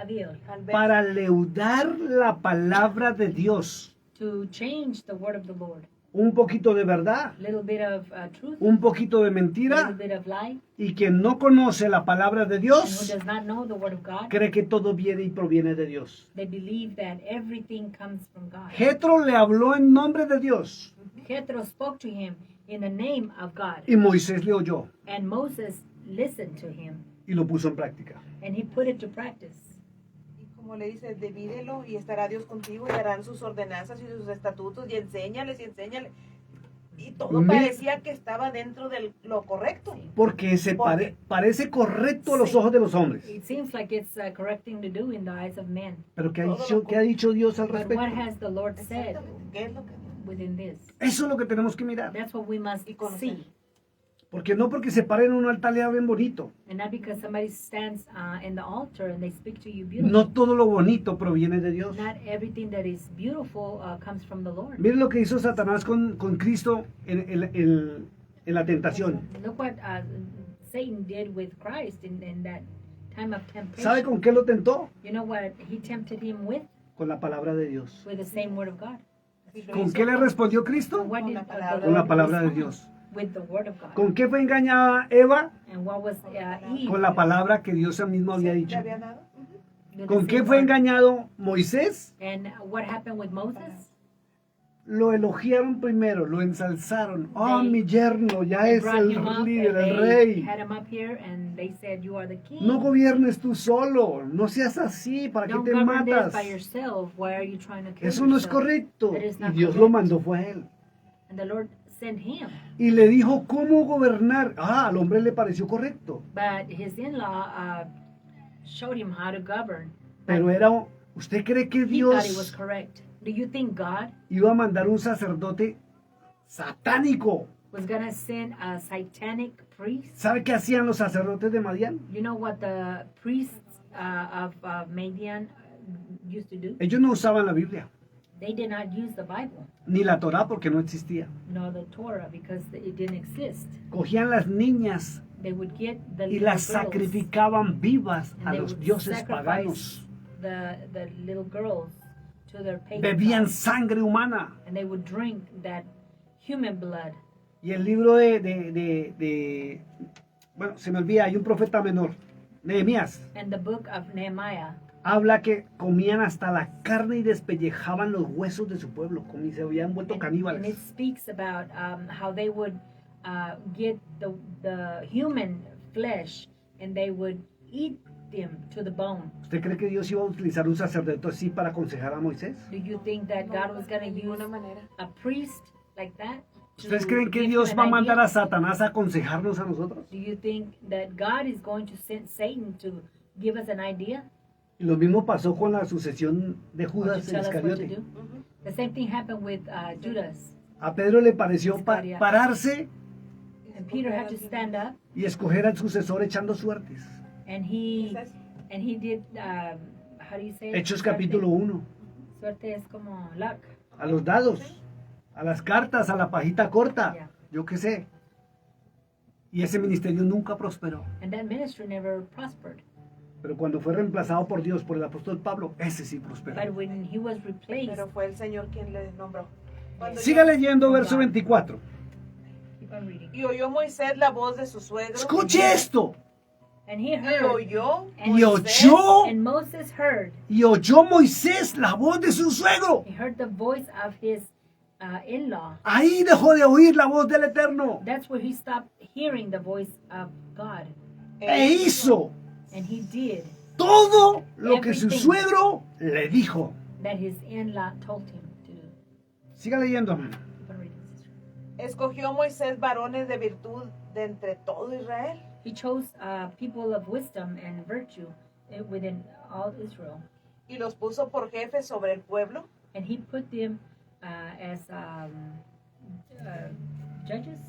adil Al ver- para leudar la palabra de Dios. to change the word of the Lord. Un poquito de verdad, A little bit of truth, un poquito de a little mentira. bit of lie. Y quien no conoce la palabra de And who Dios does not know the word of God, cree que todo viene y proviene de Dios. they believe that everything comes from God. Jetro le habló en nombre de Dios Jethro spoke to him in the name of God, y Moisés le oyó and Moses listened to him, y lo puso en práctica. and he put it to practice. Y como le dice, divídelo y estará Dios contigo y harán sus ordenanzas y sus estatutos y enséñales y enséñales. Y todo Mi- parecía que estaba dentro de lo correcto. Sí. Porque parece correcto a los Sí. ojos de los hombres. It seems like it's a correct thing to do in the eyes of men. Pero Todo ¿qué ha dicho Dios al But respecto? what has the Lord said Exactamente. ¿Qué es lo que within this? Eso es lo que tenemos que mirar. That's what we must Y conocer. see. Porque no porque se paren en un altar le hablen bonito. And not because somebody stands in the altar and they speak to you beautifully. No todo lo bonito proviene de Dios. Not everything that is beautiful comes from the Lord. Miren lo que hizo Satanás con Cristo en la tentación. Look what Satan did with Christ in that time of temptation. ¿Sabe con qué lo tentó? You know what he tempted him with? Con la palabra de Dios. With the same word of God. y lo ¿Con hizo qué le respondió Cristo? And what Con did la the palabra. Con la Lord palabra de respond? Dios. With the word of God. ¿Con qué fue engañada Eva? And what was Eve? Con la palabra que Dios mismo había ¿Le dicho. había dado? Ujú. With the ¿Con qué same fue word. engañado Moisés? And what happened with Moses? Lo elogiaron primero, lo ensalzaron. Oh, They- mi yerno, ya They es brought el him up líder, and el they rey. had him up here and they said, "You are the king. No gobiernes tú solo, no seas así, ¿para qué Don't te govern this matas? by yourself. Why are you trying to kill Eso no es yourself?" correcto. That is Y not Dios lo correct. mandó fue a él. And the Lord sent him. Y le dijo cómo gobernar. Ah, al hombre le pareció correcto. But his in-law showed him how to govern. Pero era, ¿usted cree que He thought it was Dios correct. Do you think God iba a mandar un sacerdote satánico? was going to send a satanic priest? ¿Sabe qué hacían los sacerdotes de Madián? You know what the priests of Madian used to do? Ellos no usaban la Biblia, They did not use the Bible, ni la Torá porque no existía. nor the Torah, because it didn't exist. Cogían las niñas They would get the y little las girls, sacrificaban vivas and a they los would dioses sacrifice paganos. the little girls to their pagan Bebían gods, sangre humana. and they would drink that human blood. Y el libro bueno, se me olvida, hay un profeta menor, Nehemías, And the book of Nehemiah, habla que comían hasta la carne y despellejaban los huesos de su pueblo, como si se habían vuelto and it caníbales. speaks about how they would get the human flesh and they would eat them to the bone. ¿Usted cree que Dios iba a utilizar un sacerdote así para aconsejar a Moisés? Do you think that God was going de to use ninguna manera. a priest like that? ¿Ustedes to creen que give Dios him va a an mandar idea? a Satanás a aconsejarnos a nosotros? Do you think that God is going to send Satan to give us an idea? Y lo mismo pasó con la sucesión de Or to Judas tell us what to Iscariote. do? Ujú. The same thing happened with Judas. A Pedro le pareció Iscariote. pararse And Peter had to stand up, y escoger al sucesor echando suertes. and he Quizás did how do you say it? Hechos Suerte. capítulo 1. Suerte es como luck. A los dados, a las cartas, a la pajita corta, Yeah. yo qué sé. Y ese ministerio nunca prosperó. And that ministry never prospered. Pero cuando fue reemplazado por Dios, por el apóstol Pablo, ese sí prosperó. But when he was replaced, pero fue el Señor quien le nombró. Cuando Siga leyendo verso 24. keep on reading. Y oyó Moisés la voz de su suegro. Escuche esto. And he Y heard, oyó. and, Y oyó, and Moses heard. y oyó Moisés la voz de su suegro. He heard the voice of his in-law. Ahí dejó de oír la voz del Eterno. That's where he stopped hearing the voice of God. E hizo And he did todo lo que su Everything. suegro le dijo. that his in-law told him to do. Siga leyendo, hermano. Keep on reading, sister. Escogió Moisés varones de virtud de entre todo Israel. He chose people of wisdom and virtue within all Israel. y los puso por jefes sobre el pueblo, And he put them as judges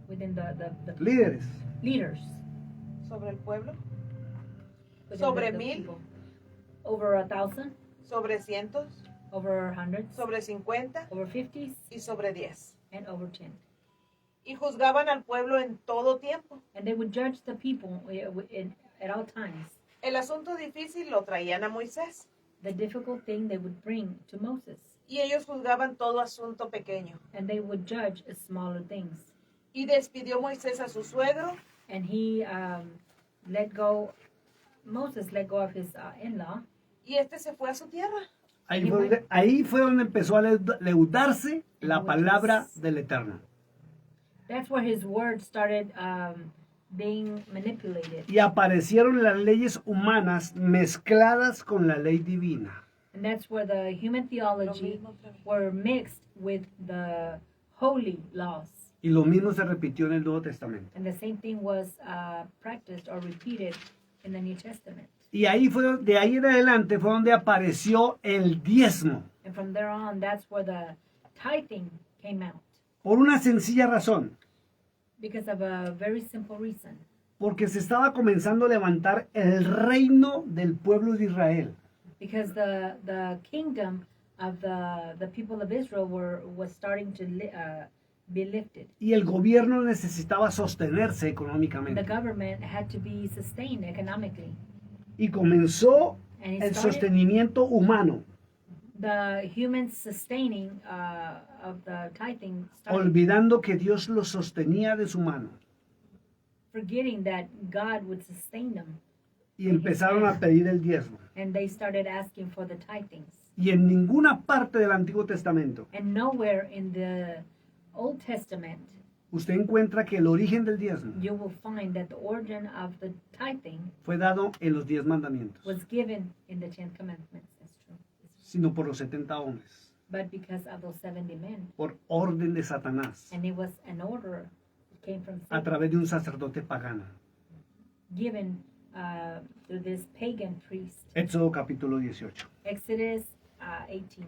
within the Líderes. leaders. sobre el pueblo, Within Sobre the 1000. people. Over 1,000, sobre cientos, over hundreds, sobre 50 over 50s, y sobre 10. and over 10. Y juzgaban al pueblo en todo tiempo. And they would judge the people at all times. El asunto difícil lo traían a Moisés The difficult thing they would bring to Moses. y ellos juzgaban todo asunto pequeño. And they would judge smaller things. Y despidió Moisés a su suegro And Moses let go of his in-law. y este se fue a su tierra. Ahí fue donde empezó a leudarse la palabra del Eterno. That's where his words started being manipulated. Y aparecieron las leyes humanas mezcladas con la ley divina. And that's where the human Lo theology mismo otra vez. were mixed with the holy laws. Y lo mismo se repitió en el Nuevo Testamento. And the same thing was practiced or repeated in the New Testament. Y ahí de ahí en adelante fue donde apareció el diezmo. And from there on, that's where the tithing came out. Por una sencilla razón. Because of a very simple reason. Porque se estaba comenzando a levantar el reino del pueblo de Israel. Because the kingdom of the people of Israel was starting to be lifted. Y el gobierno necesitaba sostenerse The económicamente. government had to be sustained economically. Y comenzó And it el started sostenimiento humano, the human sustaining of the tithing started, olvidando que Dios lo sostenía de su mano. forgetting that God would sustain them. Y empezaron a pedir el diezmo. And they started asking for the tithings. Y en ninguna parte del Antiguo Testamento And nowhere in the Old Testament usted encuentra que el origen del diezmo you will find that the origin of the tithing fue dado en los 10 mandamientos, was given in the Ten Commandments. That's true. sino por los 70 hombres, But because of those 70 men. por orden de Satanás, And it was an order that came from a Satan, través de un sacerdote pagano. given to this pagan priest. Éxodo capítulo 18. Exodus 18.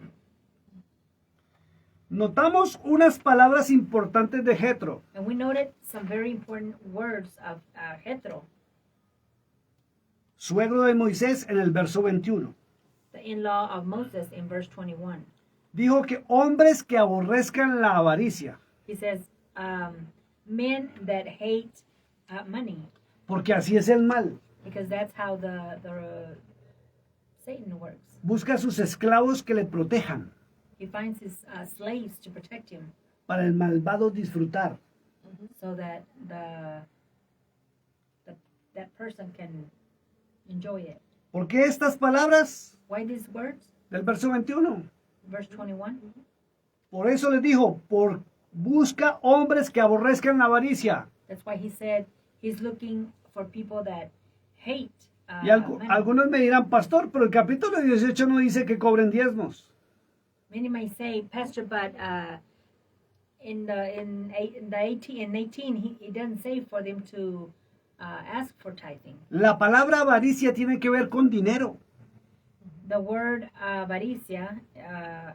Notamos unas palabras importantes de Jetro. And we noted some very important words of Jethro, Suegro de Moisés, en el verso 21. the in-law of Moses, in verse 21. Dijo que hombres que aborrezcan la avaricia, He says, men that hate money, porque así es el mal. because that's how the Satan works. Busca a sus esclavos que le protejan, He finds his slaves to protect him, para el malvado disfrutar. so that that person can enjoy it. ¿Por qué estas palabras Why these words? del verso 21? Verse 21. Por eso les dijo, busca hombres que aborrezcan la avaricia. That's why he said he's looking for people that hate Y money. algunos me dirán, pastor, pero el capítulo 18 no dice que cobren diezmos. Many may say, Pastor, but in 18 he doesn't say for them to ask for tithing. La palabra avaricia tiene que ver con dinero. The word avaricia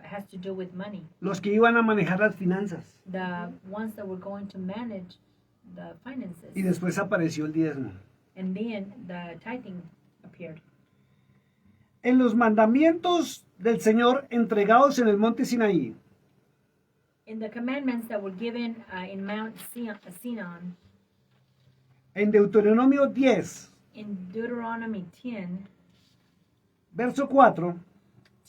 has to do with money. Los que iban a manejar las finanzas. The ones that were going to manage the finances. Y después apareció el diezmo. And then the tithing appeared. En los mandamientos del Señor entregados en el monte Sinaí, In the commandments that were given in Mount Sinai, en Deuteronomio 10, in Deuteronomy 10, verso 4,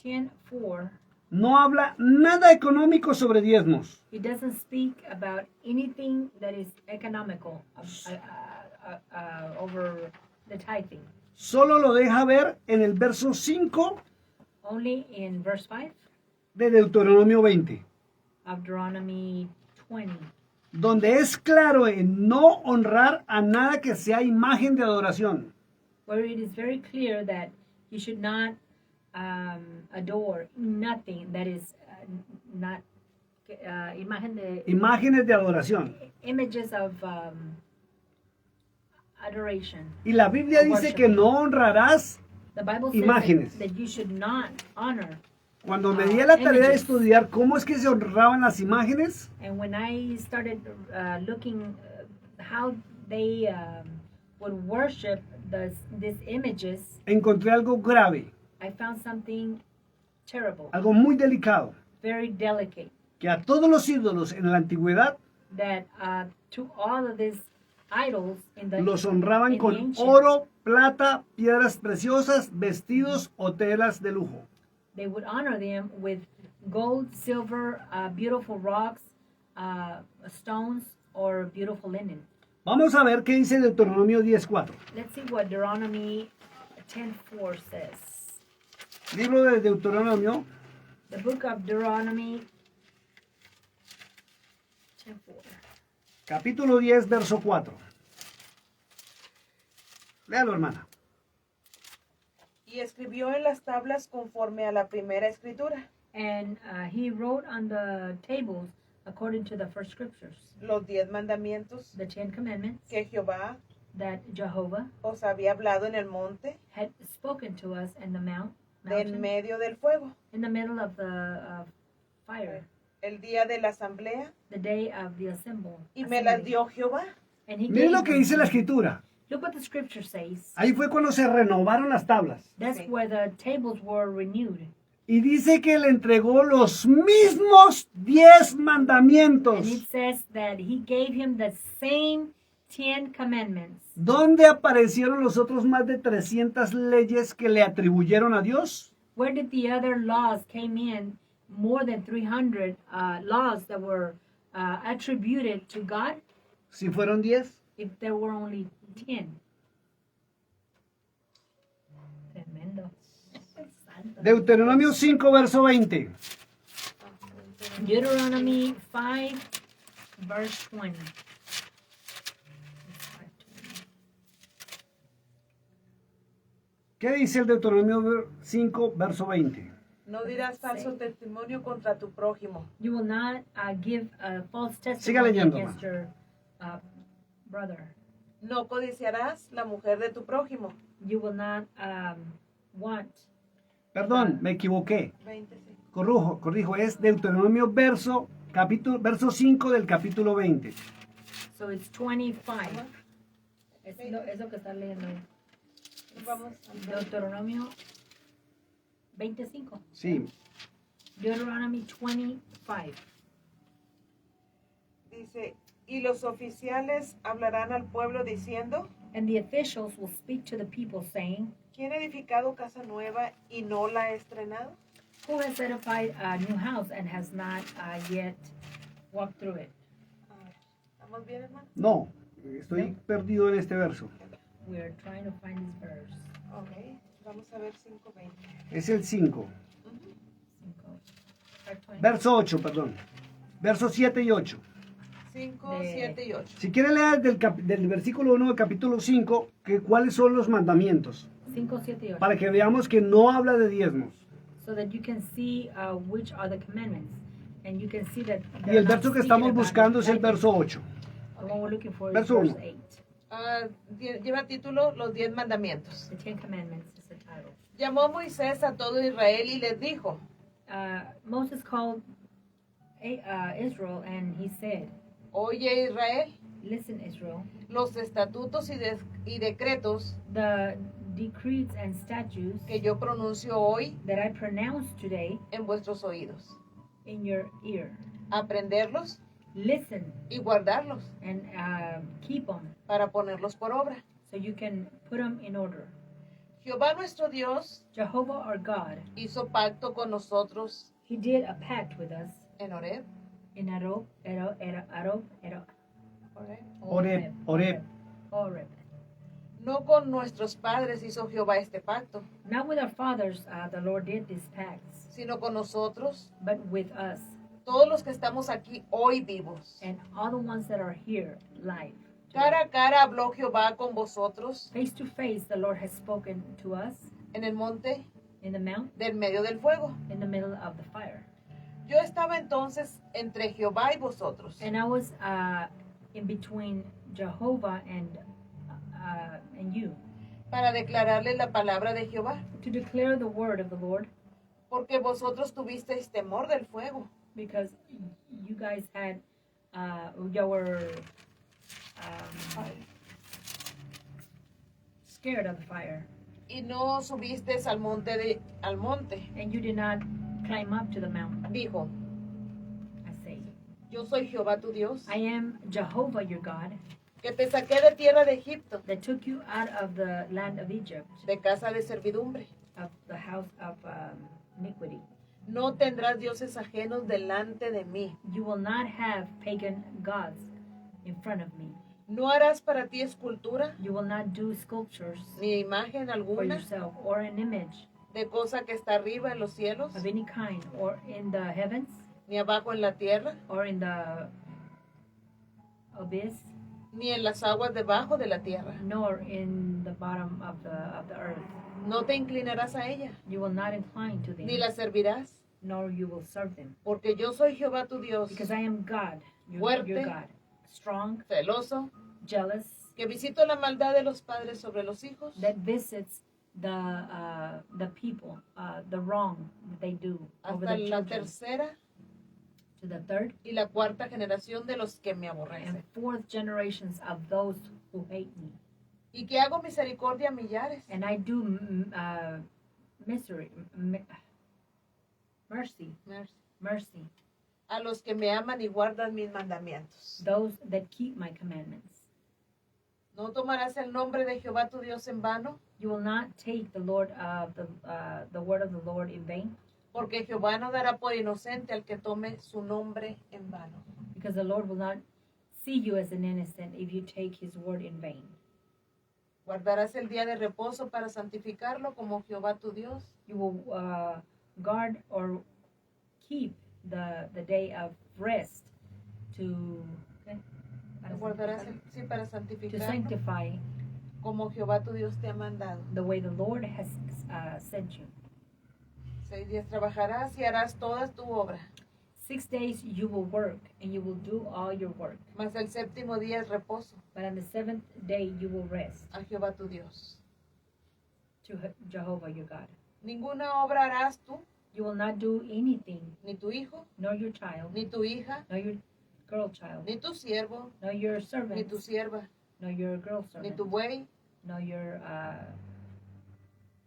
10:4, no habla nada económico sobre diezmos. it doesn't speak about anything that is economical over the tithing. Solo lo deja ver en el verso 5 Only in verse 5 de Deuteronomio 20, of Deuteronomy 20, donde es claro en no honrar a nada que sea imagen de adoración. where it is very clear that you should not adore nothing that is not Imágenes de adoración. images of adoration. Y la Biblia dice que no honrarás. The Bible Imágenes. says that you should not honor. Cuando me di a la tarea de Images. estudiar cómo es que se honraban las imágenes, And when I started looking how they would worship these images, encontré algo grave, I found something terrible, algo muy delicado, very delicate, que a todos los ídolos en la antigüedad that to all of these idols in the los honraban in the con ancient, oro, plata, piedras preciosas, vestidos o telas de lujo. they would honor them with gold, silver, beautiful rocks, stones, or beautiful linen. Vamos a ver qué dice Deuteronomio 10:4. Let's see what Deuteronomy 10:4 says. Libro de Deuteronomio, The book of Deuteronomy 10:4. capítulo 10, verso 4. Léalo, hermana. Y escribió en las tablas conforme a la primera escritura And he wrote on the tables according to the first scriptures, los 10 mandamientos the 10 commandments que Jehová that Jehovah os había hablado en el monte had spoken to us in the de en mountain, medio del fuego, in the middle of the fire, el día de la asamblea, the day of the assembly. y me las dio Jehová. And he Miren gave lo que them dice to la me. escritura. Look what the scripture says. Ahí fue cuando se renovaron las tablas. That's Sí. where the tables were renewed. Y dice que le entregó los mismos 10 And mandamientos. it says that he gave him the same 10 commandments. ¿Dónde aparecieron los otros más de 300 leyes que le atribuyeron a Dios? Where did the other laws came in? More than 300 laws that were attributed to God, Si fueron 10. if there were only 10. Tremendo. Santo. Deuteronomio 5, verso 20. Deuteronomy 5, verse 20. ¿Qué dice el Deuteronomio 5, verso 20? No dirás falso testimonio contra tu prójimo. You will not give a false Siga testimony leyendo, against your brother. No codiciarás la mujer de tu prójimo. You will not want. Perdón, me equivoqué. 20, sí. Corrijo, es Deuteronomio verso 5 del capítulo 20. So it's 25. Es lo que está leyendo. Vamos. Deuteronomio 25. Sí, Deuteronomy 25. Dice, y los oficiales hablarán al pueblo diciendo, And the officials will speak to the people, saying, ¿quién ha edificado casa nueva y no la ha estrenado? Who has edified a new house and has not yet walked through it? ¿Estamos bien, hermano? no, estoy perdido en este verso. We're trying to find this verse. Ok, vamos a ver 5:20. Es el 5. 5:20. Verso 8, perdón. Versos 7 y 8. 5, De- 7 y 8. Si quiere leer del versículo 1 del capítulo 5, cuáles son los mandamientos, 5, 7 y 8. para que veamos que no habla de diezmos. So that you can see which are the commandments. And you can see that. Y they're el not verso que speaking estamos about buscando es el tithing. verso 8. The one we're looking for is Verso verse 1. 8. Lleva título Los 10 mandamientos. The 10 Commandments is the title. Llamó Moisés a todo Israel y les dijo, Moses called Israel and he said, oye Israel, Listen, Israel, los estatutos y decretos the decrees and statutes que yo pronuncio hoy that I pronounce today en vuestros oídos. in your ear. Aprenderlos Listen y guardarlos and keep them para ponerlos por obra. so you can put them in order. Jehová nuestro Dios Jehovah our God, hizo pacto con nosotros he did a pact with us en Horeb. in Horeb. Horeb. No con nuestros padres hizo Jehová este pacto, Not with our fathers, the Lord did these pacts, sino con nosotros, but with us todos los que estamos aquí hoy vivos. and all the ones that are here live. Cara a cara habló Jehová con vosotros Face to face, the Lord has spoken to us en el monte in the mount, del medio del fuego. in the middle of the fire. Yo estaba entonces entre Jehová y vosotros, And I was in between Jehovah and and you, para declararles la palabra de Jehová, to declare the word of the Lord, porque vosotros tuvisteis temor del fuego, because you guys had, you were scared of the fire, y no subisteis al monte. and you did not climb up to the mountain. Dijo, I say, yo soy Jehová tu Dios, I am Jehovah your God, que te saqué de tierra de Egipto, that took you out of the land of Egypt, de casa de servidumbre. of the house of iniquity. No tendrás dioses ajenos delante de mí. You will not have pagan gods in front of me. No harás para ti escultura, You will not do sculptures ni imagen for alguna yourself, or an image de cosa que está arriba en los cielos, of any kind, or in the heavens, ni abajo en la tierra, or in the abyss, ni en las aguas debajo de la tierra. nor in the bottom of the earth. No te inclinarás a ella, You will not incline to them, ni la servirás, nor you will serve them. porque yo soy Jehová tu Dios, Because I am God, your Fuerte. God, strong, celoso, jealous, que visito la maldad de los padres sobre los hijos, that visits the people, the wrong that they do over hasta the la children, tercera to the third y la cuarta generación de los que me and aborrecen. fourth generations of those who hate me. Y que hago misericordia a millares, And I do mercy a los que me aman y guardan mis mandamientos. those that keep my commandments. No tomarás el nombre de Jehová tu Dios en vano, You will not take the Lord of the word of the Lord in vain, porque Jehová no dará por inocente al que tome su nombre en vano. because the Lord will not see you as an innocent if you take his word in vain. Guardarás el día de reposo para santificarlo como Jehová tu Dios. You will guard or keep the day of rest to Guardarás para to santificarlo sanctify como Jehová tu Dios te ha mandado. the way the Lord has sent you. 6 días trabajarás y harás toda tu obra, 6 days you will work and you will do all your work. mas el séptimo día es reposo But on the seventh day you will rest a Jehová tu Dios. to Jehovah your God. Ninguna obra harás tú, You will not do anything, ni tu hijo, nor your child, ni tu hija, nor your girl child, ni tu siervo, nor your ni servant, tu sierva, nor your girl ni servant, tu buey, nor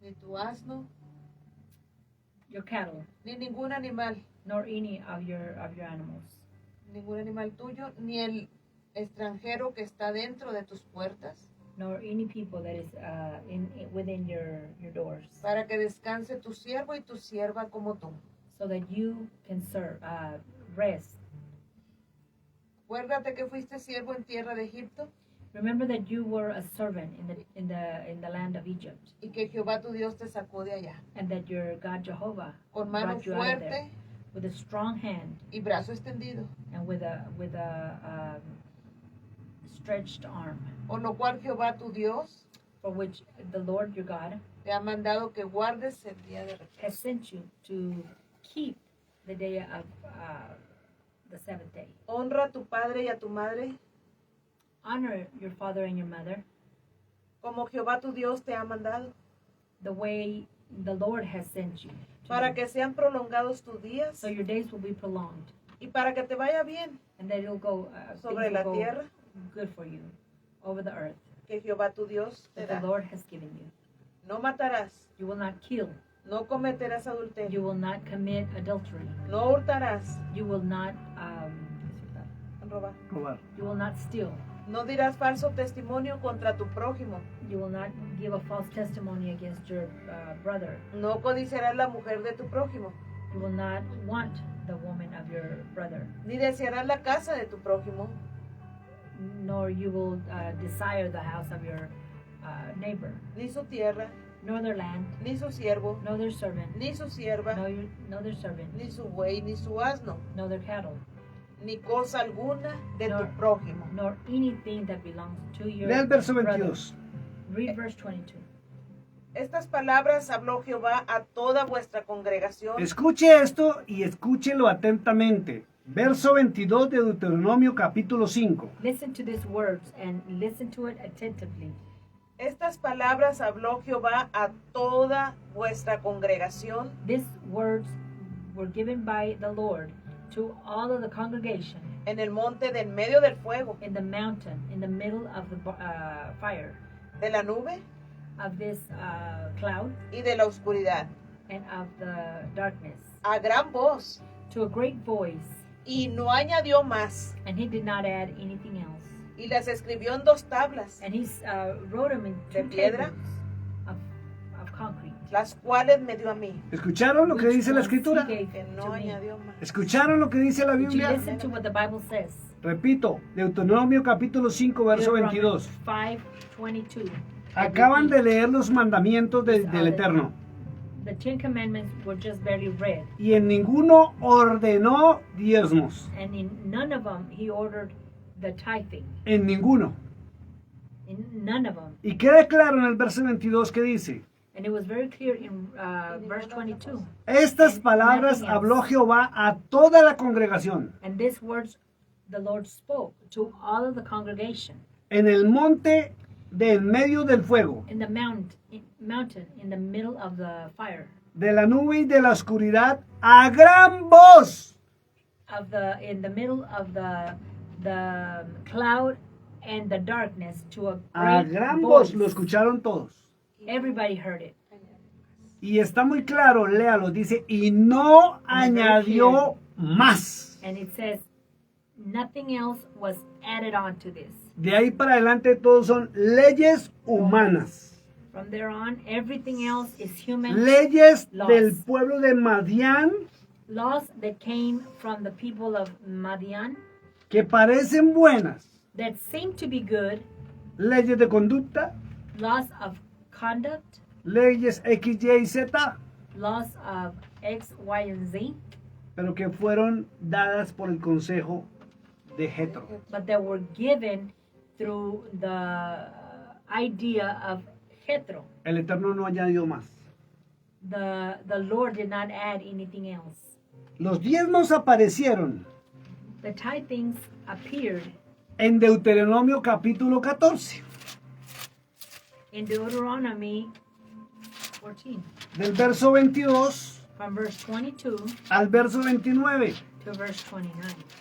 ni tu asno, your cattle, ni ningún animal, nor any of your animals, ningún animal tuyo, ni el extranjero que está dentro de tus puertas, nor any people that is within your doors, para que descanse tu siervo y tu sierva como tú. so that you can rest. Acuérdate que fuiste siervo en tierra de Egipto Remember that you were a servant in the land of Egypt, y que Jehová tu Dios te sacó de allá and that your God Jehovah con mano brought you out of there fuerte with a strong hand y brazo extendido, and with a stretched arm, por lo cual Jehová tu Dios for which the Lord your God te ha mandado que guardes el día de has reposo. sent you to keep the day of the seventh day. Honra a tu padre y a tu madre Honor your father and your mother como Jehová tu Dios te ha mandado, the way the Lord has sent you, para que sean prolongados tus días so your days will be prolonged, y para que te vaya bien and that it'll go sobre things la will go tierra good for you over the earth que Jehová tu Dios te that the da. Lord has given you. No matarás, You will not kill. no cometerás You adulterio, will not commit adultery. no hurtarás, You will not robar. Robar. you will not steal. No dirás falso testimonio contra tu prójimo. You will not give a false testimony against your brother. No codiciarás la mujer de tu prójimo, You will not want the woman of your brother, ni desearás la casa de tu prójimo, nor you will desire the house of your neighbor, ni su tierra, nor their land, ni su siervo, nor their servant, ni su sierva, nor their servant, ni su buey, ni su asno, nor their cattle, ni cosa alguna de tu No. prójimo. nor anything that belongs to your Lea el verso brother. 22. Read verse 22. Estas palabras habló Jehová a toda vuestra congregación Escuche esto y escúchelo atentamente. Verso 22 de Deuteronomio capítulo 5. Listen to these words and listen to it attentively. Estas palabras habló Jehová a toda vuestra congregación These words were given by the Lord to all of the congregation en el monte del medio del fuego, in the mountain, in the middle of the fire, de la nube of this cloud y de la oscuridad, and of the darkness, a gran voz, to a great voice. y no añadió más, And he did not add anything else. y las escribió en 2 tablas, And he wrote them in ¿De 2 piedra? tables of concrete. las cuales me dio a mí, ¿Escucharon lo que which dice la ones escritura? he gave que to no me. añadió más. ¿Escucharon lo que dice la Did you Biblia? listen to what the Bible says? Repito, Deuteronomio capítulo 5, verso Deuteronomy 22. 5:22. Acaban de leer los mandamientos del Eterno. The 10 Commandments were just barely read, Y en ninguno ordenó diezmos. and in none of them he ordered the tithing. En ninguno. In none of them. Y queda claro en el verso 22 que dice: And it was very clear in verse 22. Estas palabras habló Jehová a toda la congregación And these words the Lord spoke to all of the congregation en el monte de en medio del fuego, in the mountain in the middle of the fire, de la nube y de la oscuridad, a gran voz. in the middle of the cloud and the darkness, to a A great gran voice. voz, lo escucharon todos. Everybody heard it. Y está muy claro, léalo, dice, y no añadió más. And it says nothing else was added on to this. De ahí para adelante todos son leyes humanas. From there on, everything else is human Leyes Laws. del pueblo de Madián laws that came from the people of Madian que parecen buenas. that seem to be good, Leyes de conducta, laws of conduct, leyes X, Y y Z, laws of X, Y, and Z, pero que fueron dadas por el consejo de Jetro. but that were given through the idea of Jethro. El Eterno no añadió más. The Lord did not add anything else. Los diezmos aparecieron The tithings appeared en Deuteronomio capítulo 14, in Deuteronomy 14, del verso 22 from verse 22 al verso 29. to verse 29.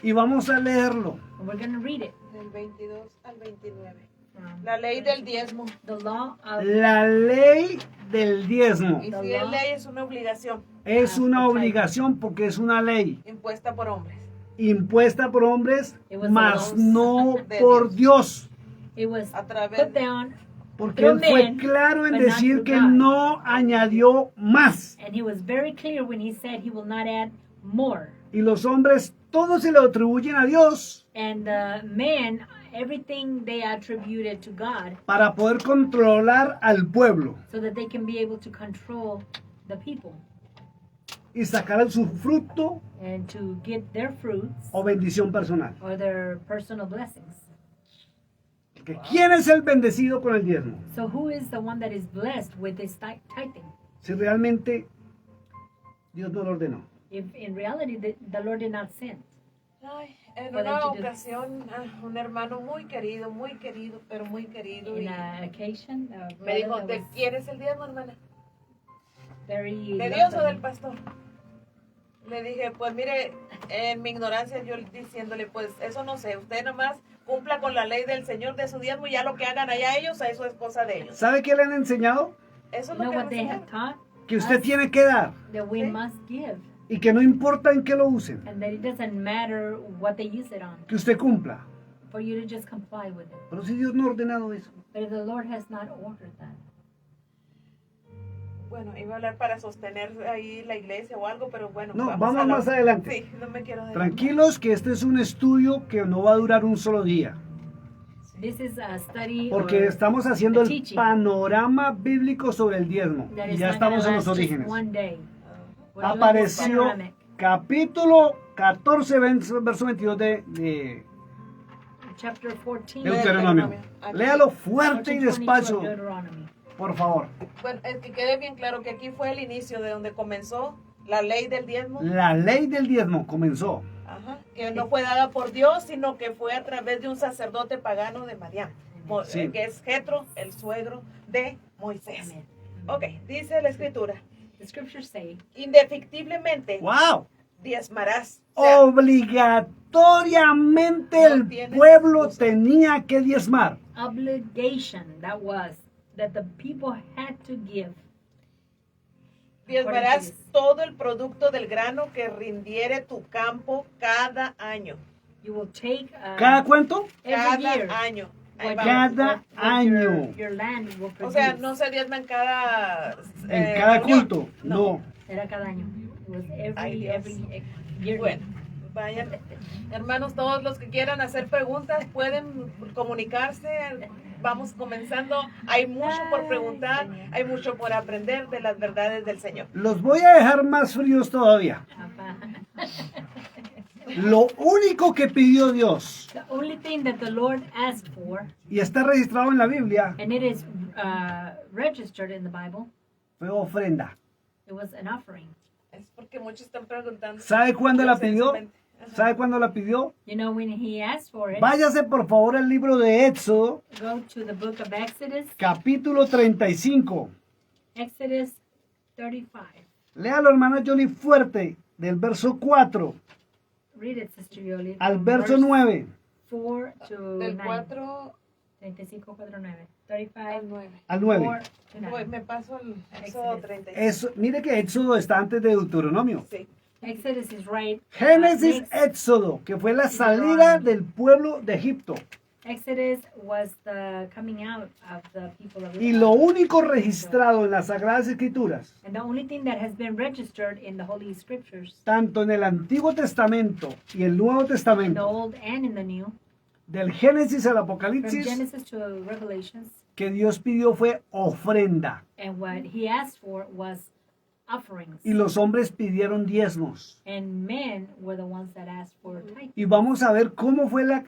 Y vamos a leerlo. And we're going to read it. Del 22 al 29. From La ley del diezmo. the law of La ley del diezmo Y si es ley, es una obligación es una obligación porque es una ley impuesta por hombres. impuesta por hombres, It was mas the laws no de por Dios. it was A través put down, Porque él Through fue men, claro en but not decir through que God. no añadió más. and he was very clear when he said he will not add more. Y los hombres, todos se lo atribuyen a Dios And the men, everything they attributed to God para poder controlar al pueblo so that they can be able to control the people y sacar su fruto and to get their fruits o bendición personal. or their personal blessings. Que ¿quién es el bendecido con el diezmo? So who is the one that is blessed with this tithing? Si realmente Dios no lo ordenó. If in reality the Lord did not send. Ay, en For them una to do- ocasión, un hermano muy querido, pero muy querido. In y an occasion, a me brother dijo, that ¿de was quién es el diezmo, hermana? very ¿De Dios o loved del pastor? Le dije, pues mire, en mi ignorancia yo diciéndole, pues eso no sé, usted nomás cumpla con la ley del Señor de su diezmo y ya lo que hagan allá ellos, eso es cosa de ellos. ¿Sabe qué le han enseñado? Eso es You lo know que what nos they have enseñaron. taught? Que usted tiene que dar That we Sí. must give. y que no importa en qué lo usen, And that it doesn't matter what they use it on. que usted cumpla. For you to just comply with it. Pero si Dios no ha ordenado eso. But the Lord has not ordered that. Bueno, iba a hablar para sostener ahí la iglesia o algo, pero bueno. No, vamos a la- más adelante. Sí, no me quiero adelantar. Tranquilos que este es un estudio que no va a durar un solo día. This is a study Porque or estamos haciendo el teaching. panorama bíblico sobre el diezmo. that Y is ya not estamos gonna en los last just orígenes. one day. We're doing this Apareció panoramic. capítulo 14, verso 22 de Chapter 14. Deuteronomio. Aquí. Léalo fuerte y 14:22 of despacio, Deuteronomy. por favor. Bueno, es que quede bien claro que aquí fue el inicio de donde comenzó la ley del diezmo. La ley del diezmo comenzó. Ajá, que no fue dada por Dios, sino que fue a través de un sacerdote pagano de Madián. Sí. que es Jetro, el suegro de Moisés. Amen. Ok, dice la escritura, The scriptures say, indefectiblemente ¡Wow! diezmarás. O sea, Obligatoriamente No el tienes pueblo excusa. tenía que diezmar. obligation that was that the people had to give. diezmarás According to this. todo el producto del grano que rindiere tu campo cada año. You will take ¿Cada cuánto? every Cada year año. Ahí what vamos. Cada what año. your land will O produce. sea, no se diezma en cada En cada reunión. culto. No. Era cada año. It was Ay, Dios. every year. Bueno, vayan. Hermanos, todos los que quieran hacer preguntas pueden comunicarse. Vamos comenzando. Hay mucho por preguntar, hay mucho por aprender de las verdades del Señor. Los voy a dejar más fríos todavía. Lo único que pidió Dios, The only thing that the Lord asked for, y está registrado en la Biblia, and it is registered in the Bible, fue ofrenda. it was an offering. Es porque muchos están preguntando. ¿Sabe cuándo la Dios en su pidió? mente. Ajá. ¿Sabe cuándo la pidió? You know, when he asked for it, Váyase por favor al libro de Éxodo, go to the book of Exodus, capítulo 35. Exodus 35. Léalo, hermana Johnny, fuerte, del verso 4 Read it, Sister Yoli. al from verso verse 9. 4 to Del 9. 4 35, 4, 9. 35, al 9. Al 9. 4 to 9. Voy, me paso al Éxodo Exodus. 36. Eso, mire que Éxodo está antes de Deuteronomio. Sí. Exodus is right. Génesis, next. Éxodo, que fue la salida del pueblo de Egipto. Exodus was the coming out of the people of Y Israel. lo único registrado en las Sagradas Escrituras, And the only thing that has been registered in the Holy Scriptures, tanto en el Antiguo Testamento y el Nuevo in the Testamento, Old and in the New, del Génesis al from Apocalipsis, Genesis to Revelations, que Dios pidió fue ofrenda. and what he asked for was offerings. Y los hombres pidieron diezmos. And men were the ones that asked for tithes. Y vamos a ver cómo fue la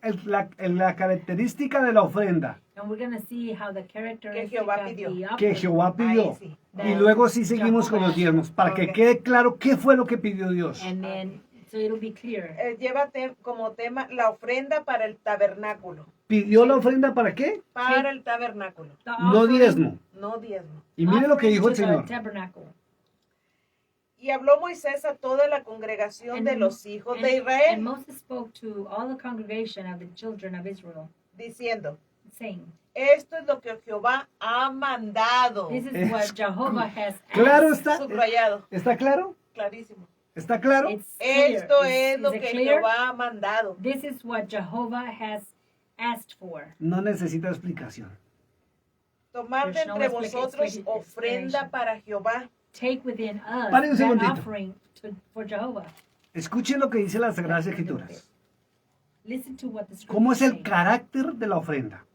característica de la ofrenda And we're going to see how the characteristic Jehová of pidió. the que offering Jehová pidió. Ahí sí. Y luego sí seguimos con los diezmos, para que Ok. quede claro qué fue lo que pidió Dios. And then, so it'll be clear. Lleva como tema la ofrenda para el tabernáculo. ¿Pidió la ofrenda para qué? Para el tabernáculo, The No offering- diezmo. no diezmo. Y mire lo que offering dijo el to the Señor. tabernacle. Y habló Moisés a toda la congregación de los hijos de And Israel, Moses spoke to all the congregation of the children of Israel, diciendo, saying, esto es lo que Jehová ha mandado. this is what Jehovah has asked. Claro está. Subrayado, ¿Está claro? clarísimo. ¿Está claro? It's clear. Esto Is- es is lo it que clear? Jehová ha mandado. This is what Jehovah has asked for. No necesita explicación. Tomad de There's no entre explica- vosotros explanation. ofrenda para Jehová. Take within us Pare un that segundito. offering for Jehovah. Escuchen lo que dice las Sagradas Escrituras. Listen to what the ¿Cómo es scriptures el say. carácter de la ofrenda?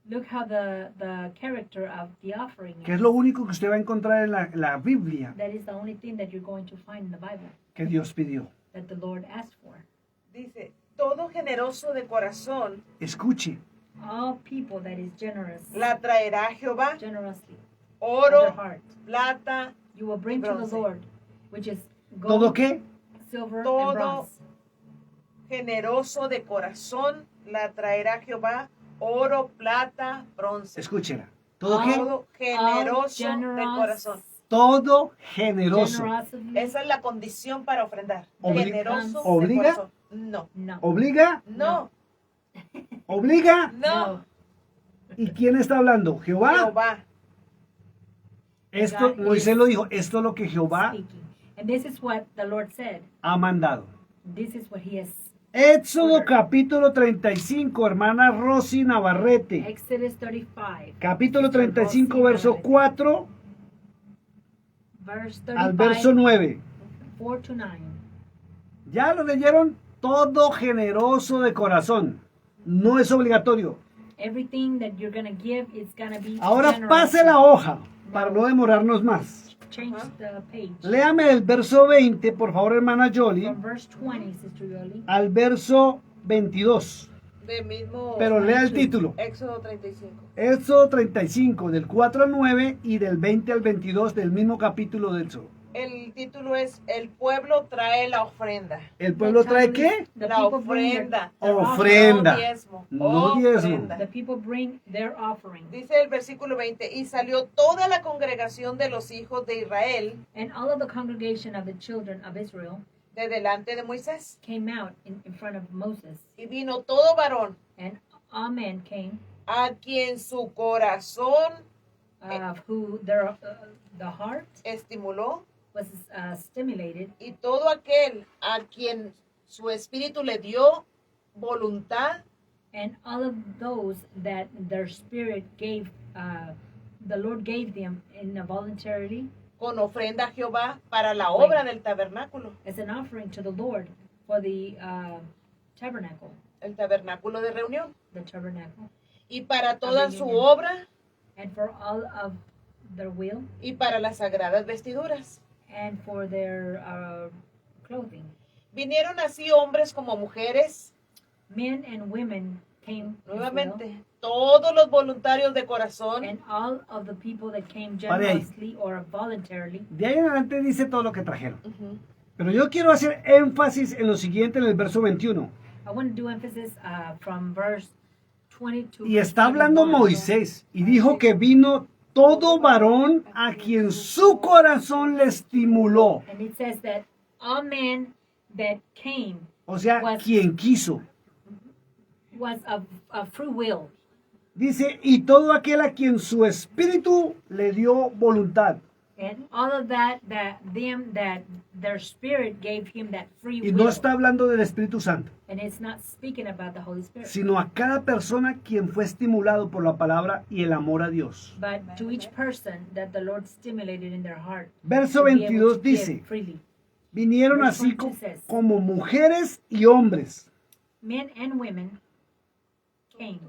Look how the character of the offering Que es lo único que usted va a encontrar en la Biblia That is the only thing that you're going to find in the Bible que Dios pidió. that the Lord asked for. Dice, todo generoso de corazón Escuche, All people that is generous, la traerá a Jehová. generously, of their Oro, heart, plata, you will bring to the bronce. Lord, which is ¿todo gold, qué? silver, Todo. and bronze. generoso de corazón la traerá a Jehová. Oro, plata, bronce. Escúchela. ¿Todo qué? Todo generoso de corazón. Todo generoso. Generosity, Esa es la condición para ofrendar. Generoso ¿Obliga? de corazón. No. no. ¿Obliga? No. ¿Obliga? No. ¿Y quién está hablando? ¿Jehová? Jehová. Esto, Moisés lo dijo, esto es lo que Jehová Speaking. And this is what the Lord said. ha mandado. This is what he has. Éxodo capítulo 35, hermana Rosy Navarrete. Exodus 35, Capítulo 35, verso 4 verse al 35, verso 9. 4 to 9. ¿Ya lo leyeron? Todo generoso de corazón. No es obligatorio. Everything that you're going to give is going to be Ahora generous. pase la hoja para no demorarnos más. Change the page. Léame el verso 20, por favor, hermana Jolie, From verse 20, Sister Yoli, al verso 22. Del mismo Pero lea el título. Éxodo 35. Éxodo 35, del 4 al 9 y del 20 al 22 del mismo capítulo de Éxodo. El título es El pueblo trae la ofrenda. ¿El pueblo trae qué? The La people bring ofrenda. their Ofrenda. No diezmo. No diezmo. Ofrenda. The people bring their offering. Dice el versículo 20, y salió toda la congregación de los hijos de Israel And all of the congregation of the children of Israel de delante de Moisés. came out in front of Moses. Y vino todo varón And all men came, a quien su corazón who the heart estimuló, was stimulated, y todo aquel a quien su espíritu le dio voluntad, and all of those that their spirit gave, the Lord gave them in a voluntarily con ofrenda a Jehová para la obra del tabernáculo, as an offering to the Lord for the tabernacle, el tabernáculo de reunión, the tabernacle, y para toda su reunión. obra and for all of their will, y para las sagradas vestiduras. and for their clothing. Vinieron así hombres como mujeres, Men and women came as well, nuevamente, todos los voluntarios de corazón, and all of the people that came Pare ahí. generously or voluntarily. De ahí en adelante dice todo lo que trajeron. Ujú. Pero yo quiero hacer énfasis en lo siguiente en el verso 21. I want to do emphasis from verse 22. Y está hablando Moisés y dijo que vino todo varón a quien su corazón le estimuló. And it says that all men that came O sea, Was- quien quiso. was of free will. Dice, y todo aquel a quien su espíritu le dio voluntad. And all of that them that their spirit gave him that free Y will. no está hablando del Espíritu Santo, And it's not speaking about the Holy Spirit. sino a cada persona quien fue estimulado por la palabra y el amor a Dios. But to each person that the Lord stimulated in their heart. Verso to be able 22 to give dice, freely. vinieron Verse así 22 says, como mujeres y hombres, Men and women came.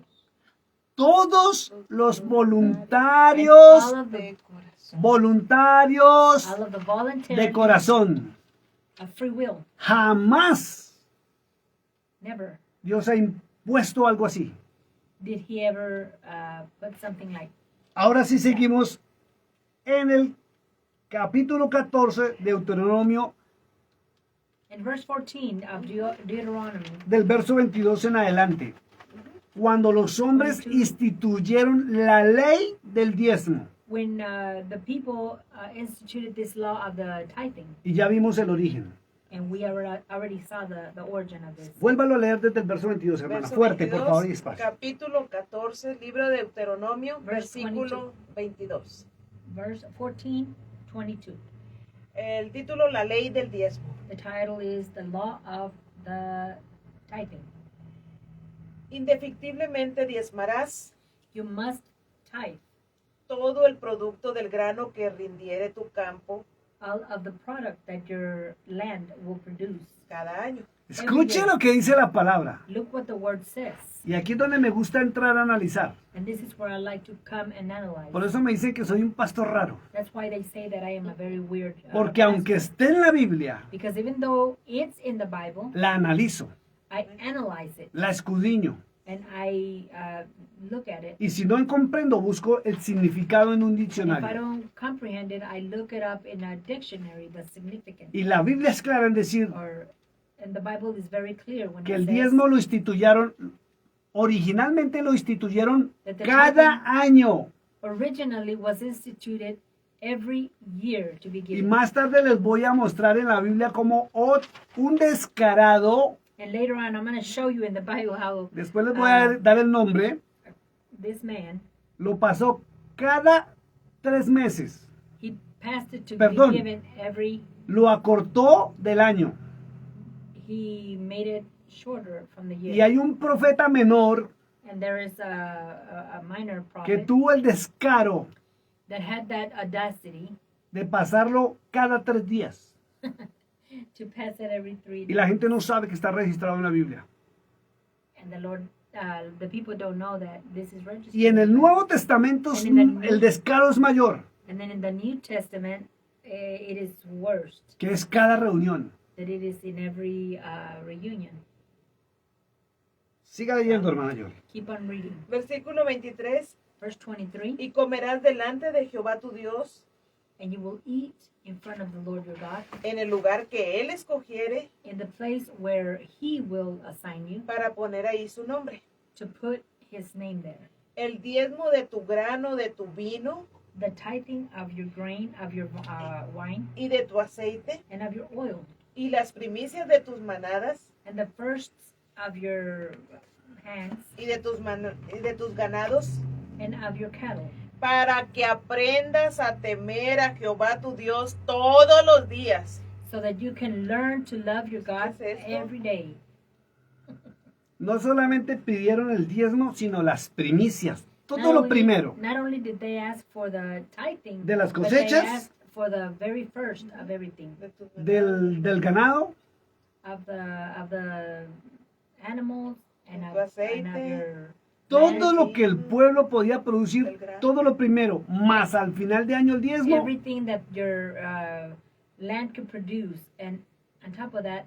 todos los And voluntarios, all of the De corazón. voluntarios all of the voluntary de corazón. of free will. Jamás Never Dios ha impuesto algo así. did he ever put something like. Ahora sí seguimos en el capítulo 14 de Deuteronomio, In verse 14 of Deuteronomy, del verso 22 en adelante, cuando los hombres instituyeron la ley del diezmo. when the people instituted this law of the tithing, Y ya vimos el origen. and we already saw the origin of this. Vuélvalo a leer desde el verso 22, hermana. Verso Fuerte, por 22, favor, y despacio. capítulo 14, libro de Deuteronomio, Verse versículo 22. Verse 14, 22. El título, la ley del diezmo. The title is The Law of the Tithing. Indefectiblemente diezmarás You must tithe todo el producto del grano que rindiere tu campo all of the product that your land will produce. cada año. Escuche lo que dice la palabra. Look what the word says. Y aquí es donde me gusta entrar a analizar. And this is where I like to come and analyze. Por eso me dicen que soy un pastor raro. That's why they say that I am a very weird Porque aunque pastor. esté en la Biblia, Because even though it's in the Bible, la analizo, I analyze it la escudriño. and I look at it. Y si no comprendo, busco el significado en un And if I diccionario. don't comprehend it, I look it up in a dictionary, the significance. Y la Biblia es clara en decir And the Bible is very clear when que it el says diezmo lo instituyeron, originalmente lo instituyeron That the cada año. originally was instituted every year to be Y given. más tarde les voy a mostrar en la Biblia como un descarado, And later on, I'm going to show you in the Bible how después les voy a dar el nombre, this man, lo pasó cada 3 meses. he passed it to Perdón. be given every, Lo acortó del año. he made it shorter from the year. Y hay un profeta menor And there is a minor que prophet tuvo el descaro that had that audacity de pasarlo cada 3 días. to pass it every 3 Y days. la gente no sabe que está registrado en la Biblia. And the people don't know that this is registered. Y en el Nuevo Testamento el descaro es mayor, And then in the New Testament, it is worse, que es cada reunión. that it is in every reunion. Siga leyendo, hermana Yoli. Keep on reading. Versículo 23. Verse 23. Y comerás delante de Jehová tu Dios and you will eat in front of the Lord your God en el lugar que Él escogiere in the place where He will assign you para poner ahí su nombre. to put His name there. El diezmo de tu grano, de tu vino The tithing of your grain, of your wine, y de tu aceite, and of your oil, y las primicias de tus manadas and the firsts of your hands, y de tus ganados, and of your cattle, para que aprendas a temer a Jehová tu Dios todos los días. so that you can learn to love your God ¿Qué es esto? every day. No solamente pidieron el diezmo, sino las primicias. Todo Not lo only- primero. Not only did they ask for the tithing, De las but they cosechas. asked for the very first of everything, De tus Del ganado, of the animals and Tu of, and of aceite. your todo land, lo que el pueblo podía producir, El grano. todo lo primero, más al final de año el diezmo, everything that your land could produce, and on top of that,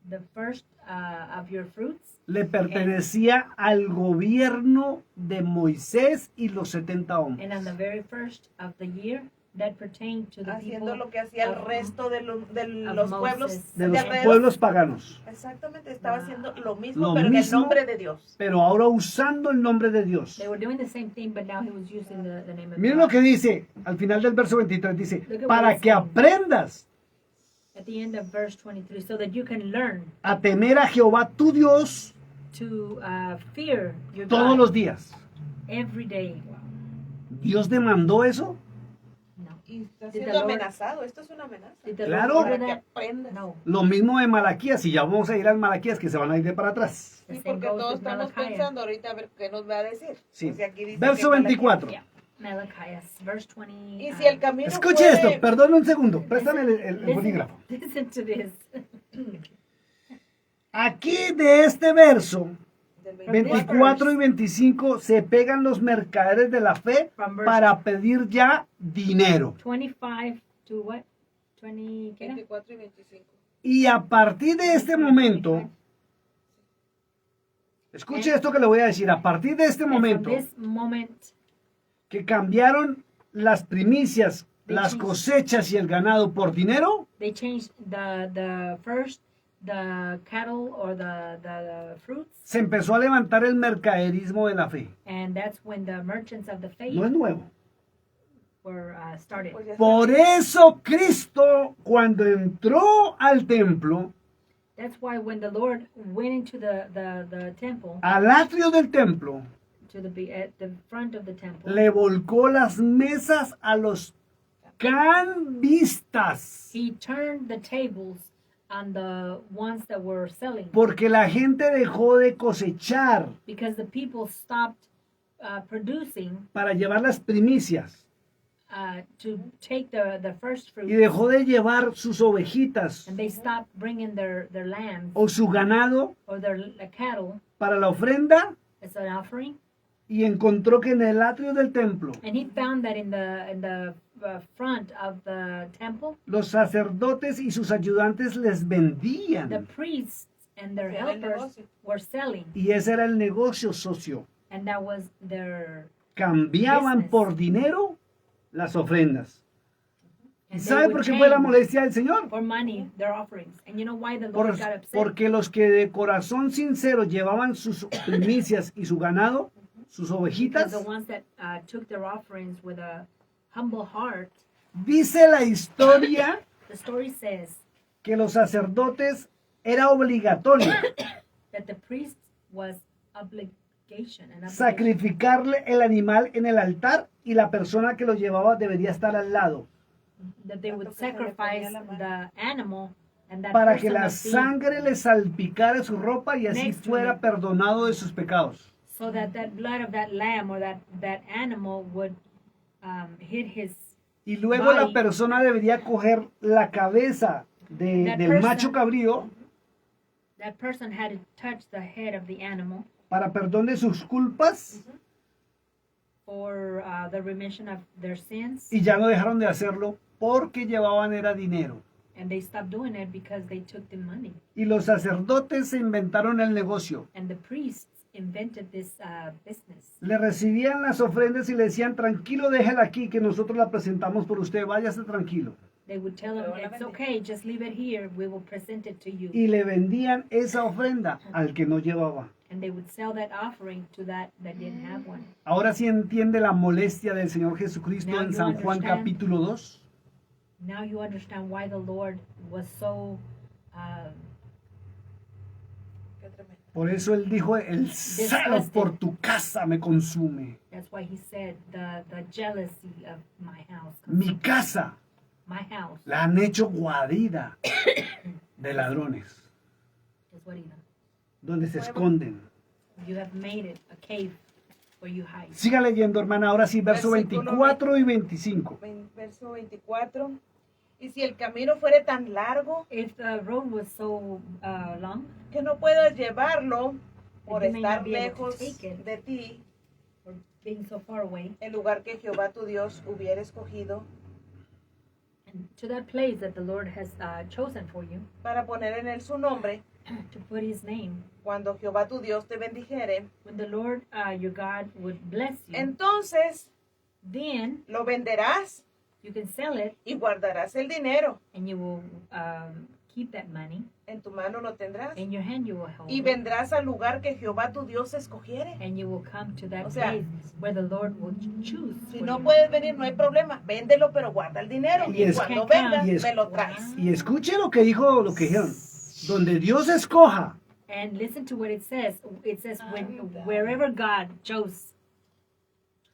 the first of your fruits, le pertenecía al gobierno de Moisés y los 70 and on hombres. the very first of the year, that pertained to the haciendo people lo que hacía el of- resto de of los Moses. pueblos De de los alrededor. pueblos paganos. Exactamente, estaba Wow. haciendo lo mismo, Lo pero en el mismo. nombre de Dios. Pero ahora usando el nombre de Dios. They were doing the same thing, but now he was using the name of Miren God. lo que dice al final del verso 23, dice, Look at what para it's que saying. aprendas At the end of verse 23, so that you can learn a temer a Jehová tu Dios to fear your todos God los días. every day. ¿Dios demandó eso? No. Y está Did the siendo Lord- amenazado. Esto es una amenaza. Did the Claro. Lord Para order que that? aprendas. No. Lo mismo de Malaquías, y ya vamos a ir al Malaquías que se van a ir de para atrás. The Sí, same porque goes todos with estamos Malachi. pensando ahorita a ver qué nos va a decir. Sí. O sea, aquí dice Verso que Malaquías- 24. Yeah. Malachi, verse 20. Y si el camino Escuche fue- esto, perdón un segundo, préstame el bolígrafo. Listen to this. Aquí de este verso, del 24 y 25, se pegan los mercaderes de la fe From verse para pedir ya dinero. 25 to what? 20, ¿qué era? 24 y 25. Y a partir de este momento, escuche esto que le voy a decir, a partir de este And from momento this moment, que cambiaron las primicias, las cosechas y el ganado por dinero, they changed the first, the cattle or the fruits, se empezó a levantar el mercaderismo de la fe. and that's when the merchants of the faith No es nuevo. were started. Pues ya Por eso Cristo, cuando entró al templo, That's why when the Lord went into the temple, al atrio del templo, at the front of the temple, le volcó las mesas a los cambistas, he turned the tables on the ones that were selling, porque la gente dejó de cosechar because the people stopped producing para llevar las primicias to take the first y fruit, dejó de llevar sus ovejitas and they stopped bringing their lambs o su ganado or their cattle para la ofrenda, as an offering. y encontró que en el atrio del templo And he found that in the front of the temple, los sacerdotes y sus ayudantes les the vendían, priests and their Era el helpers negocio. were selling, y ese era el negocio socio. and that was their Cambiaban business. por dinero las ofrendas. ¿Y and they sabe would por qué fue la change molestia del Señor? for money their offerings. And you know why the Por- Lord got upset? porque los que de corazón sincero llevaban sus primicias y su ganado, sus Because ovejitas, the ones that took their offerings with a humble heart, dice la historia the story says que los sacerdotes era obligatorio that the priest was obligation sacrificarle el animal en el altar y la persona que lo llevaba debería estar al lado that they would Tanto que se le ponía sacrifice la mano. the animal and that para que person la must be- sangre le salpicara su ropa y así Next to fuera him. perdonado de sus pecados. so that blood of that lamb or that animal would hit his Y luego la Bye. persona debería coger la cabeza That del person- macho cabrío that person had to touch the head of the animal para perdón de sus culpas for the remission of their sins, y ya no dejaron de hacerlo porque llevaban era dinero. and they stopped doing it because they took the money, Y los sacerdotes se inventaron el negocio. and the priests invented this business. Le recibían las ofrendas y le decían, tranquilo, déjela aquí, que nosotros la presentamos por usted, váyase tranquilo. They would tell him, Pero la it's vendí. okay, just leave it here, we will present it to you. Y le vendían esa ofrenda al que no llevaba. And they would sell that offering to that didn't have one. Ahora sí entiende la molestia del Señor Jesucristo Now en you San Juan understand. capítulo 2. Now you understand why the Lord was so Qué tremendo. Por eso él dijo, el celo por tu casa me consume. that's why he said the jealousy of my house. Mi casa My house la han hecho guarida de ladrones, is what he done. donde se esconden. You have made it a cave where you hide. Siga leyendo, hermana, ahora sí, verso Versículo 24 y 25. Verso 24. Y si el camino fuere tan largo If the road was so long, que no puedas llevarlo por You may estar not be able to lejos take it. de ti, or being so far away, el lugar que Jehová tu Dios hubiera escogido and to that place that the Lord has chosen for you, para poner en él su nombre, to put his name, cuando Jehová tu Dios te bendijere, when the Lord your God would bless you, entonces then lo venderás you can sell it y guardarás el dinero. and you will keep that money. En tu mano lo tendrás. In your hand you will hold Y it, vendrás al lugar que Jehová tu Dios escogiere. and you will come to that O sea, place where the Lord will choose. Si for no you. puedes venir, no hay problema. Véndelo, pero guarda el dinero. Y Y es- cuando y vengas, es- me lo traes. Y escuche lo que dijo, lo que dijeron. Donde Dios escoja, And listen to what it says. It says wherever God chose.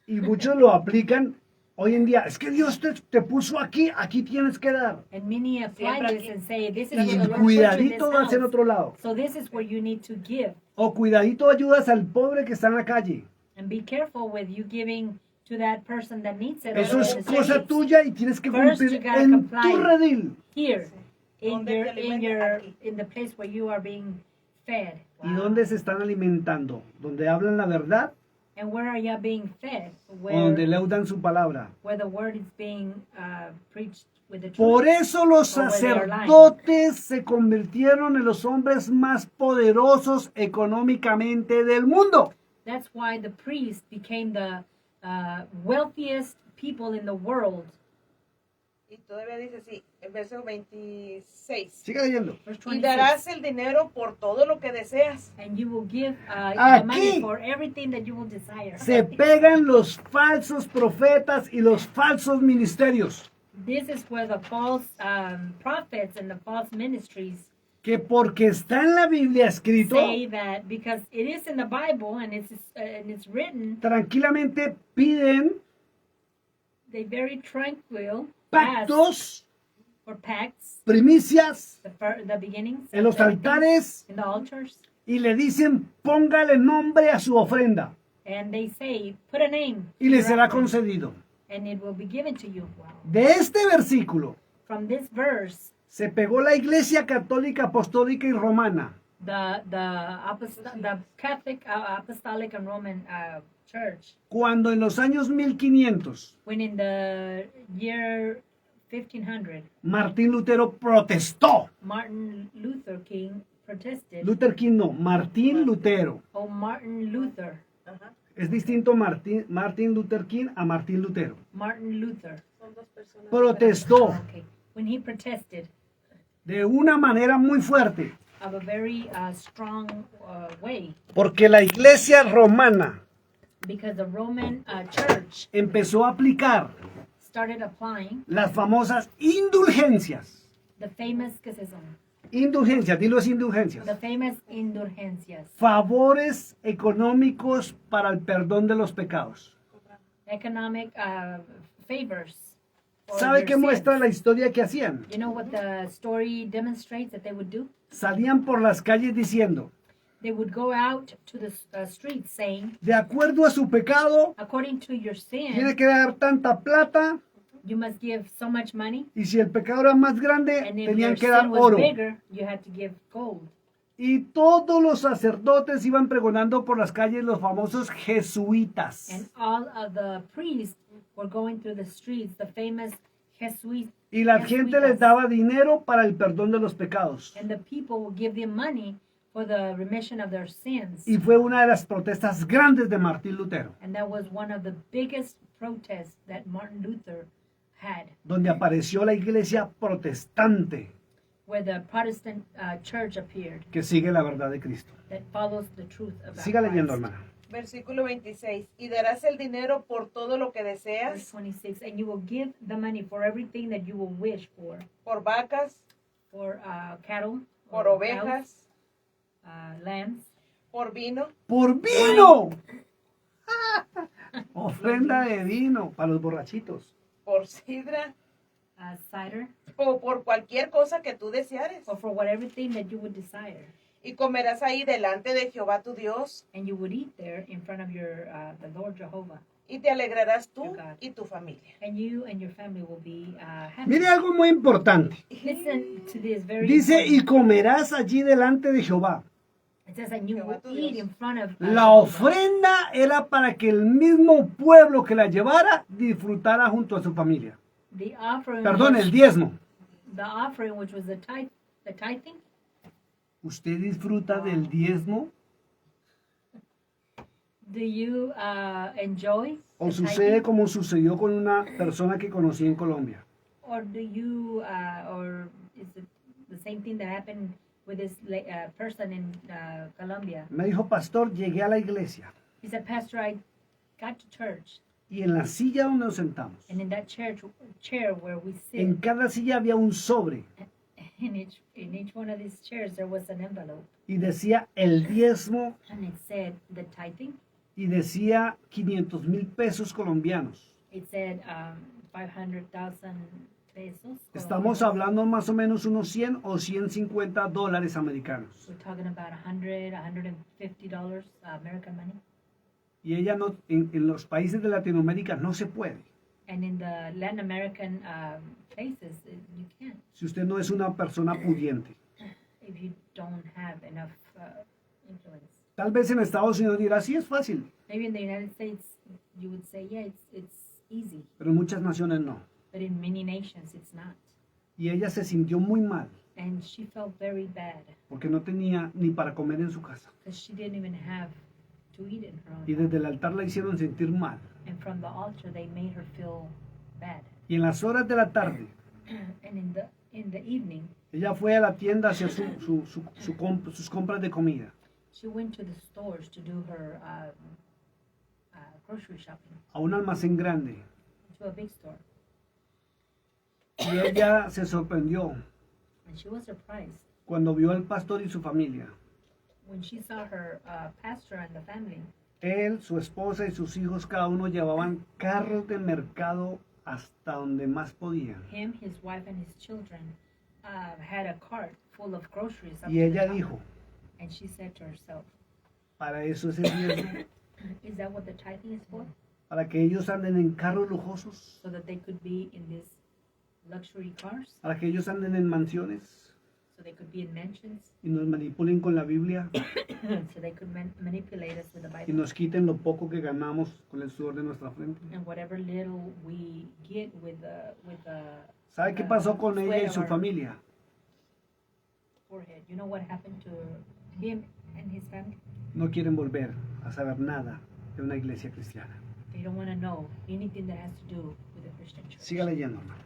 y muchos lo aplican hoy en día. Es que Dios te puso aquí, aquí tienes que dar. And many apply Siempre this aquí. and say, this is Y what the Lord put you in cuidadito this vas en house. otro lado. So this is where you need to give. O cuidadito ayudas al pobre que está en la calle. And be careful with you giving to that person that needs it. Eso over es in the cosa streets. tuya y tienes que First, cumplir you gotta en comply. tu redil. Here, in ¿Dónde te your alimentas? Aquí. in the place where you are being fed. ¿Y dónde se están alimentando? ¿Donde hablan la verdad And where are you being fed? o donde Where leudan su palabra? the word is being preached with the truth. Por eso los Or where they are lying. sacerdotes se convirtieron en los hombres más poderosos económicamente del mundo. That's why the priests became the wealthiest people in the world. Y todavía dice así, en verso 26. Siga leyendo. Verse Y 26. darás el dinero por todo lo que deseas. And you will give the Aquí money for everything that you will desire. Se pegan los falsos profetas y los falsos ministerios. This is where the false prophets and the false ministries Que porque está en la Biblia escrito, say that because it is in the Bible and it's written, tranquilamente piden they very tranquil ask pactos, for pacts, primicias the beginnings, en los everything, altares in the altars, y le dicen póngale nombre a su ofrenda and they say, put a name, y le to your será offering, concedido. and it will be given to you. Wow. De este versículo From this verse, se pegó la Iglesia Católica Apostólica y Romana the Catholic Apostolic and Roman Church, cuando en los años 1500 when in the year 1500, Martín Lutero protestó. Martin Luther King protested. Martín Lutero. Oh, Martin Luther. Ajá. Es distinto Martin Luther King a Martín Lutero. Martin Luther. Son dos personas. Protestó Okay. When he protested de una manera muy fuerte of a very strong way, porque la Iglesia Romana because the Roman Church empezó a aplicar started applying las famosas indulgencias. the famous schism, Indulgencias, dilo es indulgencias. the famous indulgencias, Favores económicos para el perdón de los pecados. economic favors. for ¿Sabe your qué muestra sins. la historia que hacían? You know what the story demonstrates that they would do? Salían por las calles diciendo, They would go out to the streets saying, de acuerdo a su pecado, according to your tiene sin, que dar tanta plata, you must give so much money. y si el pecado era más grande, And if tenían your que dar sin was oro. bigger, you had to give gold. Y todos los sacerdotes iban pregonando por las calles los famosos jesuitas. And all of the priests were going through the streets, the famous Jesuit. Y la gente les Jesuitas. daba dinero para el perdón de los pecados. And the people would give them money for the remission of their sins. Y fue una de las protestas grandes de Martín Lutero, And that was one of the biggest protests that Martin Luther had, donde apareció la iglesia protestante where the Protestant church appeared que sigue la verdad de Cristo. that follows the truth about Siga leyendo, Christ. hermana. Versículo 26. Y darás el dinero por todo lo que Verse deseas, 26, and you will give the money for everything that you will wish por vacas, for cattle, por or ovejas, cows, lambs, por vino, ¡Por vino! Ofrenda de vino para los borrachitos. por sidra, cider, o por cualquier cosa que tú deseares. or for whatever thing that you would desire. Y comerás ahí delante de Jehová tu Dios, And you would eat there in front of your the Lord Jehovah, y te alegrarás tú Your God. y tu familia. and you and your family will be happy. Mire algo muy importante. Listen to this very Dice, important. y comerás allí delante de Jehová. It says, and you Jehová will tu eat Dios. in front of La Jehovah. ofrenda era para que el mismo pueblo que la llevara disfrutara junto a su familia. The offering, Perdón, was- el diezmo. the offering, which was the tithing. ¿Usted disfruta del diezmo? Do you enjoy ¿O the sucede tithing? como sucedió con una persona que conocí en Colombia? Or do you, or is it the same thing that happened with this person in Colombia? Me dijo, pastor, llegué a la iglesia He said, Pastor, I got to church, y en la silla donde nos sentamos, and in that chair where we sit, en cada silla había un sobre in each one of these chairs there was an envelope, y decía el diezmo and it said the tithing. y decía 500,000 pesos colombianos. It said 500,000 pesos. Estamos hablando más o menos unos 100 o 150 dólares americanos. We're talking about $150 American money. Y ella no, en los países de Latinoamérica no se puede. And in the Latin American places, you can't Si usted no es una persona pudiente. if you don't have enough influence. Tal vez en Estados Unidos dirá, sí es fácil, Maybe in the United States, you would say, yeah, it's easy. pero en muchas naciones no. But in many nations, it's not. Y ella se sintió muy mal And she felt very bad porque no tenía ni para comer en su casa. because she didn't even have to eat in her own Y home. desde el altar la hicieron sentir mal. And from the altar, they made her feel bad. Y en las horas de la tarde, And in the evening, ella fue a la tienda a hacer sus compras de comida. she went to the stores to do her grocery shopping, A un almacén grande. to a big store. Y ella se sorprendió And she was surprised cuando vio al pastor y su familia. when she saw her pastor and the family. Él, su esposa y sus hijos, cada uno llevaban carros de mercado hasta donde más podían. Him, his wife, and his children had a cart full of groceries. up Y to the ella top. dijo, And she said to herself, para eso es el diezmo, is that what the tithing is for? para que ellos anden en carros lujosos, So that they could be in these luxury cars? para que ellos anden en mansiones So they could be in mansions? y nos manipulen con la Biblia So they could manipulate us with the y Bible? nos quiten lo poco que ganamos con el sudor de nuestra frente. And whatever little we get with the ¿Sabe qué pasó con ella y sweat su of our familia? forehead. You know what happened to him and his family? No quieren volver a saber nada de una iglesia cristiana. They don't want to know anything that has to do with the Christian church. Siga leyendo, hermano.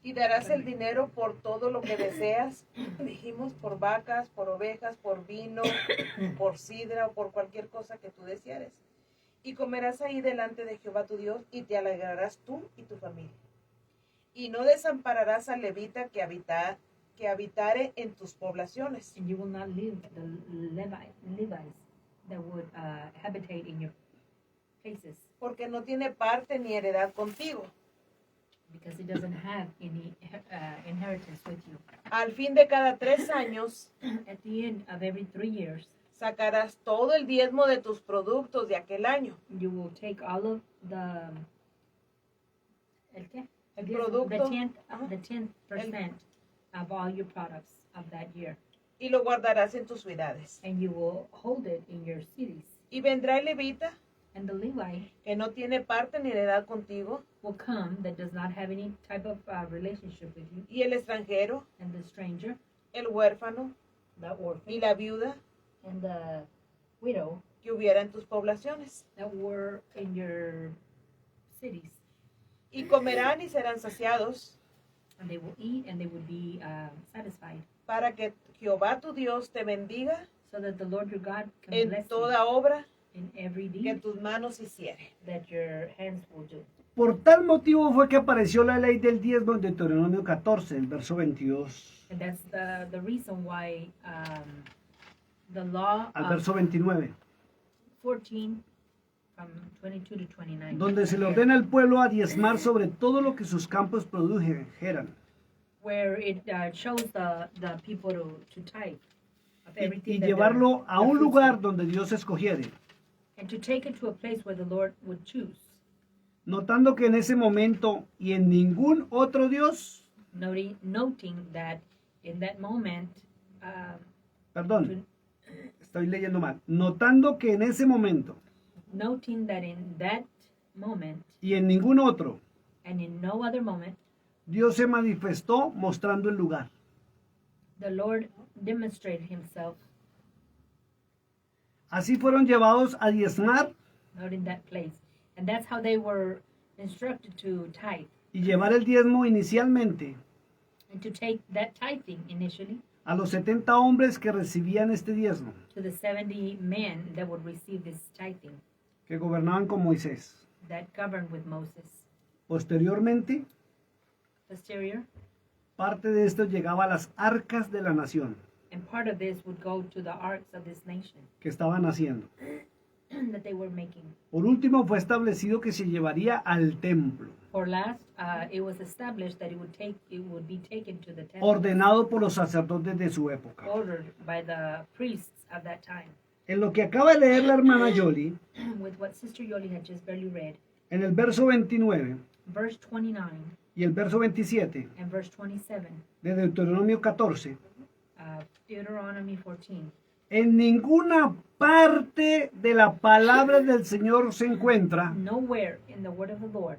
Y darás el dinero por todo lo que deseas. Dijimos por vacas, por ovejas, por vino, por sidra o por cualquier cosa que tú deseares. Y comerás ahí delante de Jehová tu Dios y te alegrarás tú y tu familia. Y no desampararás al levita que habitare en tus poblaciones. And you will not leave the Levites that would habitate in your places, Porque no tiene parte ni heredad contigo. because it doesn't have any inheritance with you. Al fin de cada 3 años At the end of every 3 years, sacarás todo el diezmo de tus productos de aquel año. you will take all of the ¿el qué? El The producto. 10% of all your products of that year, Y lo guardarás en tus ciudades. and you will hold it in your cities. Y vendrá el levita And the Levite que no tiene parte ni heredad contigo, will come that does not have any type of relationship with you, y el extranjero, and the stranger, el huérfano the orphan, y la viuda, and the widow que hubiera en tus poblaciones. that were in your cities. Y comerán y serán saciados, And they will eat and they would be satisfied. para que Jehová tu Dios te bendiga So that the Lord your God can en bless toda obra you in every que deed tus manos hiciere. that your hands will do. Por tal motivo fue que apareció la ley del diezmo en Deuteronomio 14, el verso 22 And that's the reason why the law al of verso 29, 14 from 22 to 29. donde se le ordena al pueblo a diezmar sobre todo lo que sus campos produjeran Where it shows the people to tithe of y everything that llevarlo a their un fruits lugar do. donde Dios escogiere, And to take it to a place where the Lord would choose, notando que en ese momento y en ningún otro Dios, noting that in that moment, perdón, estoy leyendo mal, notando que en ese momento noting that in that moment y en ningún otro, and in no other moment, Dios se manifestó mostrando el lugar. the Lord demonstrated himself Así fueron llevados a diezmar not in that place. And that's how they were instructed to tithe y llevar el diezmo inicialmente and to take that tithing initially a los 70 hombres que recibían este diezmo, to the 70 men that would receive this tithing que gobernaban con Moisés. that governed with Moses. Posteriormente, Posterior, parte de esto llegaba a las arcas de la nación and part of this would go to the arks of this nation que estaban haciendo. that they were making. Por último, fue establecido que se llevaría al templo, For last, it was established that it would be taken to the temple, ordenado por los sacerdotes de su época. ordered by the priests of that time. En lo que acaba de leer la hermana Yoli, With what Sister Yoli had just barely read, en el verso 29 verse 29 y el verso 27 and verse 27, de Deuteronomio 14, Deuteronomy 14. en ninguna parte de la palabra del Señor se encuentra Nowhere in the word of the Lord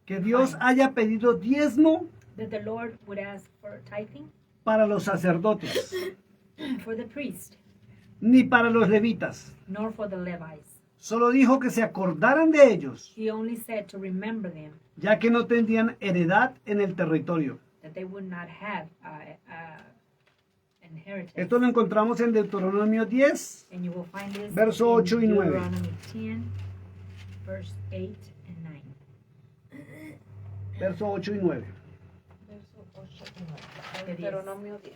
que Dios haya pedido diezmo that the Lord would ask for tithing para los sacerdotes, for the priest, ni para los levitas. nor for the Levites. Solo dijo que se acordaran de ellos, He only said to remember them, ya que no tendrían heredad en el territorio. that they would not have inheritance. Esto lo encontramos en Deuteronomio 10, And you will find this Verso in 8 y 9. Deuteronomy 10, verse 8 and 9. verso 8 y 9. Verso 8 y 9. De 10. Deuteronomio 10.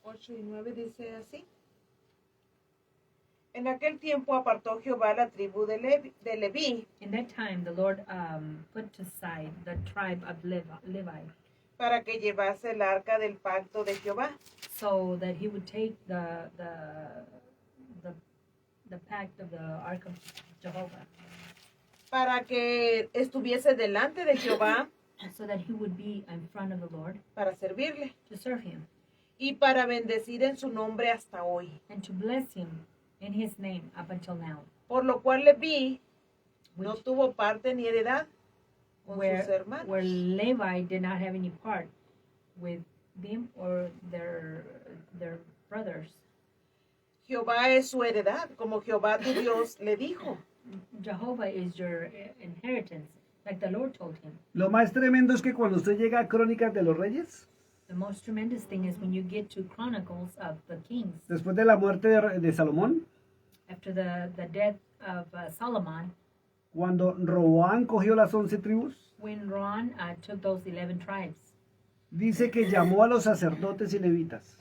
8 y 9 dice así. En aquel tiempo apartó Jehová la tribu de Leví In that time, the Lord put aside the tribe of Levi para que llevase el arca del pacto de Jehová, so that he would take the pact of the ark of Jehovah, para que estuviese delante de Jehová so that he would be in front of the Lord para servirle to serve him y para bendecir en su nombre hasta hoy. and to bless him in his name up until now. Por lo cual Leví no Which, tuvo parte ni heredad con sus hermanos. where Levi did not have any part with them or their brothers. Jehová es su heredad, como Jehová tu Dios le dijo. Jehovah is your inheritance, like the Lord told him. Lo más tremendo es que cuando usted llega a Crónicas de los Reyes, The most tremendous thing is when you get to Chronicles of the Kings, después de la muerte de Salomón, after the death of Solomon, cuando Roboán cogió las 11 tribus, when Ron took those 11 tribes, dice que llamó a los sacerdotes y levitas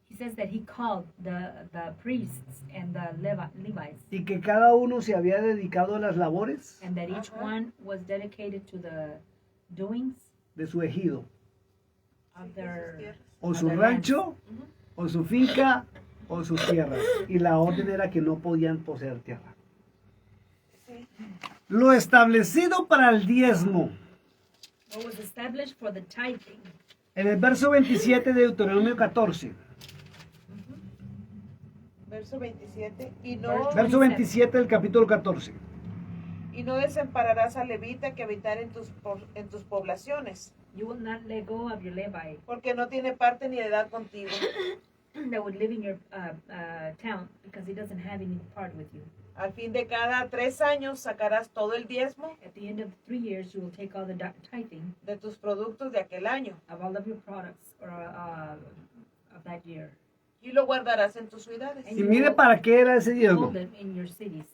he says that he called the priests and the Levites, y que cada uno se había dedicado a las labores and that each one was dedicated to the doings de su ejido, of their o su rancho, o su finca, o sus tierras. Y la orden era que no podían poseer tierra. Lo establecido para el diezmo. what was established for the tithing. En el verso 27 de Deuteronomio 14, Verso 27. Y no, verso 27 del capítulo 14. y no desampararás al levita que habitar en tus poblaciones. You will not let go of your Levite porque no tiene parte ni edad contigo. that would live in your town because he doesn't have any part with you. Al fin de cada 3 años sacarás todo el diezmo At the end of 3 years, you will take all the tithing de tus productos de aquel año of all of your products or of that year. y lo guardarás en tus ciudades. And Y mire para qué era ese diezmo. hold it in your cities.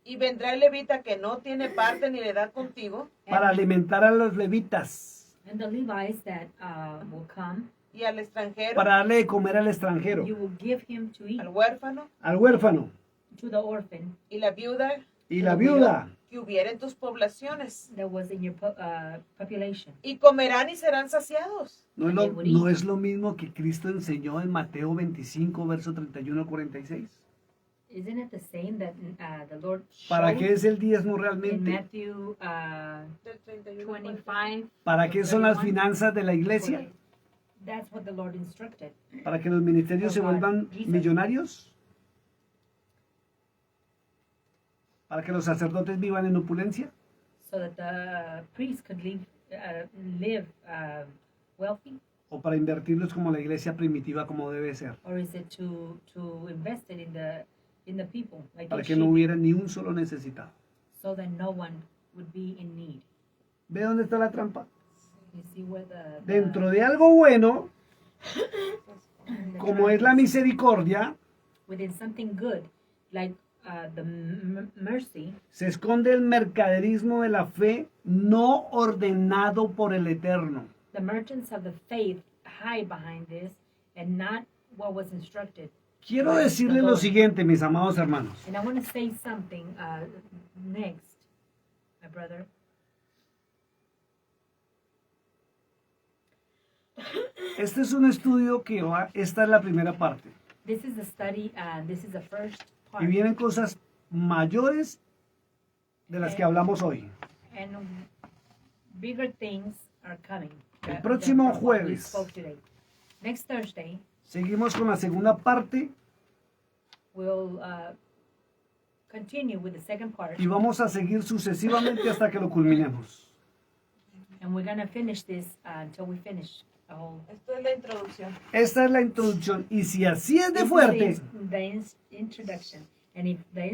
Y vendrá el levita que no tiene parte ni edad contigo Para alimentar a los levitas, And the Levites that will come, y al extranjero, para darle de comer al extranjero, you will give him to eat al huérfano al huérfano to the orphan y la viuda y la viuda. que hubiera en tus poblaciones. that was in your population. Y comerán y serán saciados. No es lo mismo que Cristo enseñó en Mateo 25, verso 31 al 46. Isn't it the same that the Lord ¿Para showed qué es el diezmo in realmente? Matthew Del 31 al 25? ¿Para qué son las finanzas de la iglesia? That's what the Lord instructed. ¿Para que los ministerios se vuelvan millonarios? ¿Para que los sacerdotes vivan en opulencia? So that the priests could live wealthy? ¿O para invertirlos como la iglesia primitiva como debe ser? Or is it to invest it in the people? Like Para it que no should, hubiera ni un solo necesitado. so that no one would be in need. ¿Ve dónde está la trampa? You see where the Dentro de algo bueno, the como es la misericordia, within something good, like the mercy, se esconde el mercaderismo de la fe no ordenado por el Eterno. the merchants of the faith hide behind this and not what was instructed. Quiero decirles lo siguiente, mis amados hermanos. And I want to say something next, my brother. Este es un estudio que va, esta es la primera parte. This is the study. This is the first part. Y vienen cosas mayores de las que hablamos hoy. And bigger things are coming. El próximo than what we jueves. spoke today. Next Thursday, Seguimos con la segunda parte we'll continue with the second part. y vamos a seguir sucesivamente hasta que lo culminemos. And we're going to finish this until we finish the whole. Esto es la introducción. Esta es la introducción y si así es de This is fuerte, the introduction. And if the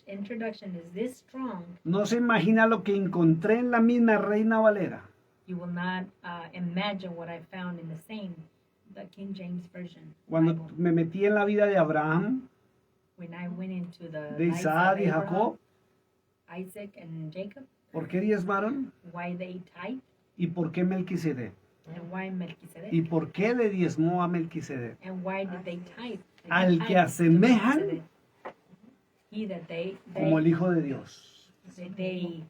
introduction is this strong, no se imagina lo que encontré en la misma Reina Valera. you will not imagine what I found in the King James Version Cuando Bible. me metí en la vida de Abraham, When I went into the de lives Isaac of y Abraham, Jacob, Isaac and Jacob, ¿por qué diezmaron? why they tithe, ¿Y por qué Melquisedec? and why Melchizedek, ¿Y por qué le diezmó a Melquisedec? and why did they tithe? They Al tithe que to asemejan Melchizedek. He that they Como el Hijo de Dios. they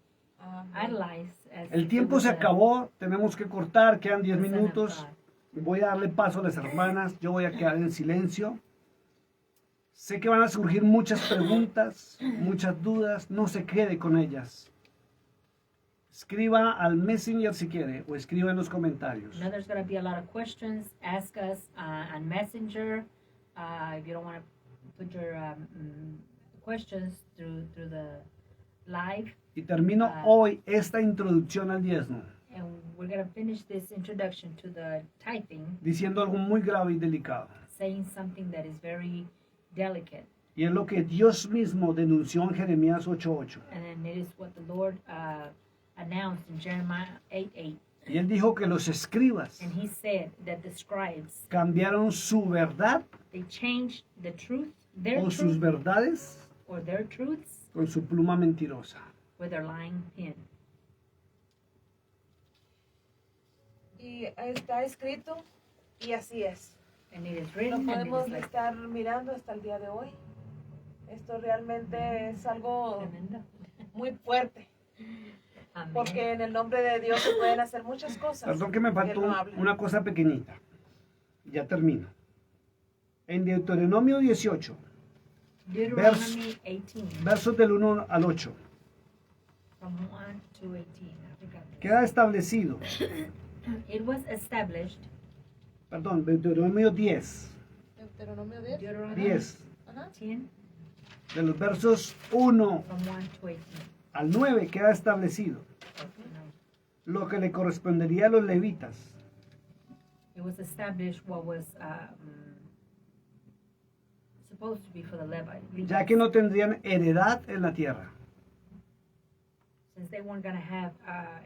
idolize as El if tiempo it was se a- acabó, tenemos que cortar, quedan 10 the Son of minutos. God. Voy a darle paso a las hermanas, yo voy a quedar en silencio. Sé que van a surgir muchas preguntas, muchas dudas, no se quede con ellas. Escriba al Messenger si quiere o escriba en los comentarios. Now there's going to be a lot of questions. Ask us on Messenger. If you don't want to put your questions through the live. Y termino hoy esta introducción al diezmo And we're going to finish this introduction to the tithing, diciendo algo muy grave y delicado. saying something that is very delicate. Y es lo que Dios mismo denunció en Jeremías 8:8. And then it is what the Lord announced in Jeremiah 8:8. Y él dijo que los escribas And he said that the scribes, cambiaron su verdad they changed the truth, their o sus truth, verdades or their truths, con su pluma mentirosa. with their lying pen. Y está escrito y así es. And it is Lo written, and it podemos is like estar mirando hasta el día de hoy. Esto realmente es algo tremendo. muy fuerte, Amén. porque en el nombre de Dios se pueden hacer muchas cosas. Perdón que me faltó Él no habla. una cosa pequeñita. Ya termino. En Deuteronomio 18, Deuteronomy 18, versos del 1 al 8, from 1 to 18. I forgot. queda establecido, It was established, perdón, Deuteronomio 10, Deuteronomio 10. Deuteronomy 10, Ajá. 10, de los versos 1 from 1 to 18. al 9, queda establecido. No. lo que le correspondería a los levitas. It was established what was supposed to be for the Levites. Ya que no tendrían heredad en la tierra. Since they weren't going to have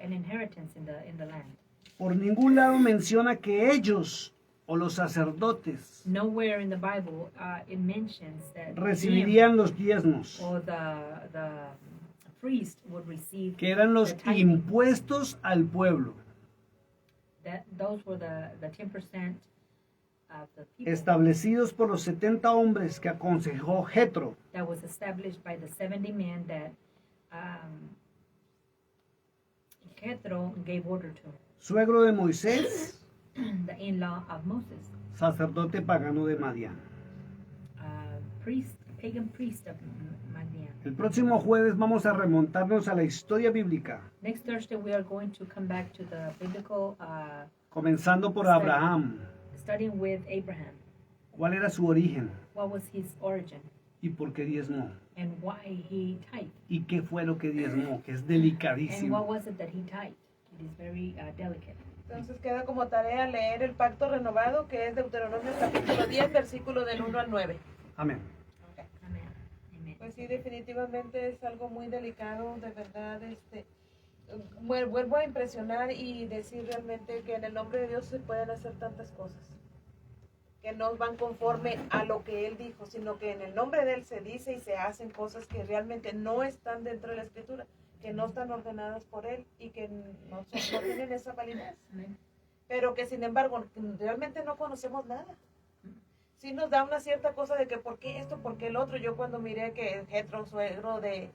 an inheritance in the land. Por ningún lado menciona que ellos o los sacerdotes Nowhere in the Bible it mentions that recibirían los diezmos, or the priest would receive que eran los the tithing. impuestos al pueblo, That those were the 10% of the people establecidos por los 70 hombres que aconsejó Jetro, that was established by the 70 men that Jethro gave order to, suegro de Moisés, the in-law of Moses, sacerdote pagano de Madián. priest, pagan priest of Madian. El próximo jueves vamos a remontarnos a la historia bíblica, Next Thursday we are going to come back to the biblical comenzando por Abraham. starting with Abraham. ¿Cuál era su origen What was his origin y por qué diezmó? and why he tithed? ¿Y qué fue lo que diezmó? Que es And what delicadísimo. was it that he tithed? It is very delicate. Entonces queda como tarea leer el pacto renovado, que es Deuteronomio capítulo 10, versículo del 1 al 9. Amén. Amen. Amen. Pues sí, definitivamente es algo muy delicado, de verdad. Vuelvo a impresionar y decir realmente que en el nombre de Dios se pueden hacer tantas cosas que no van conforme a lo que Él dijo, sino que en el nombre de Él se dice y se hacen cosas que realmente no están dentro de la Escritura, que no están ordenadas por Él y que no tienen esa validez, Amen. pero que sin embargo realmente no conocemos nada. Sí nos da una cierta cosa de que por qué esto, por qué el otro. Yo cuando miré que Jetro, suegro de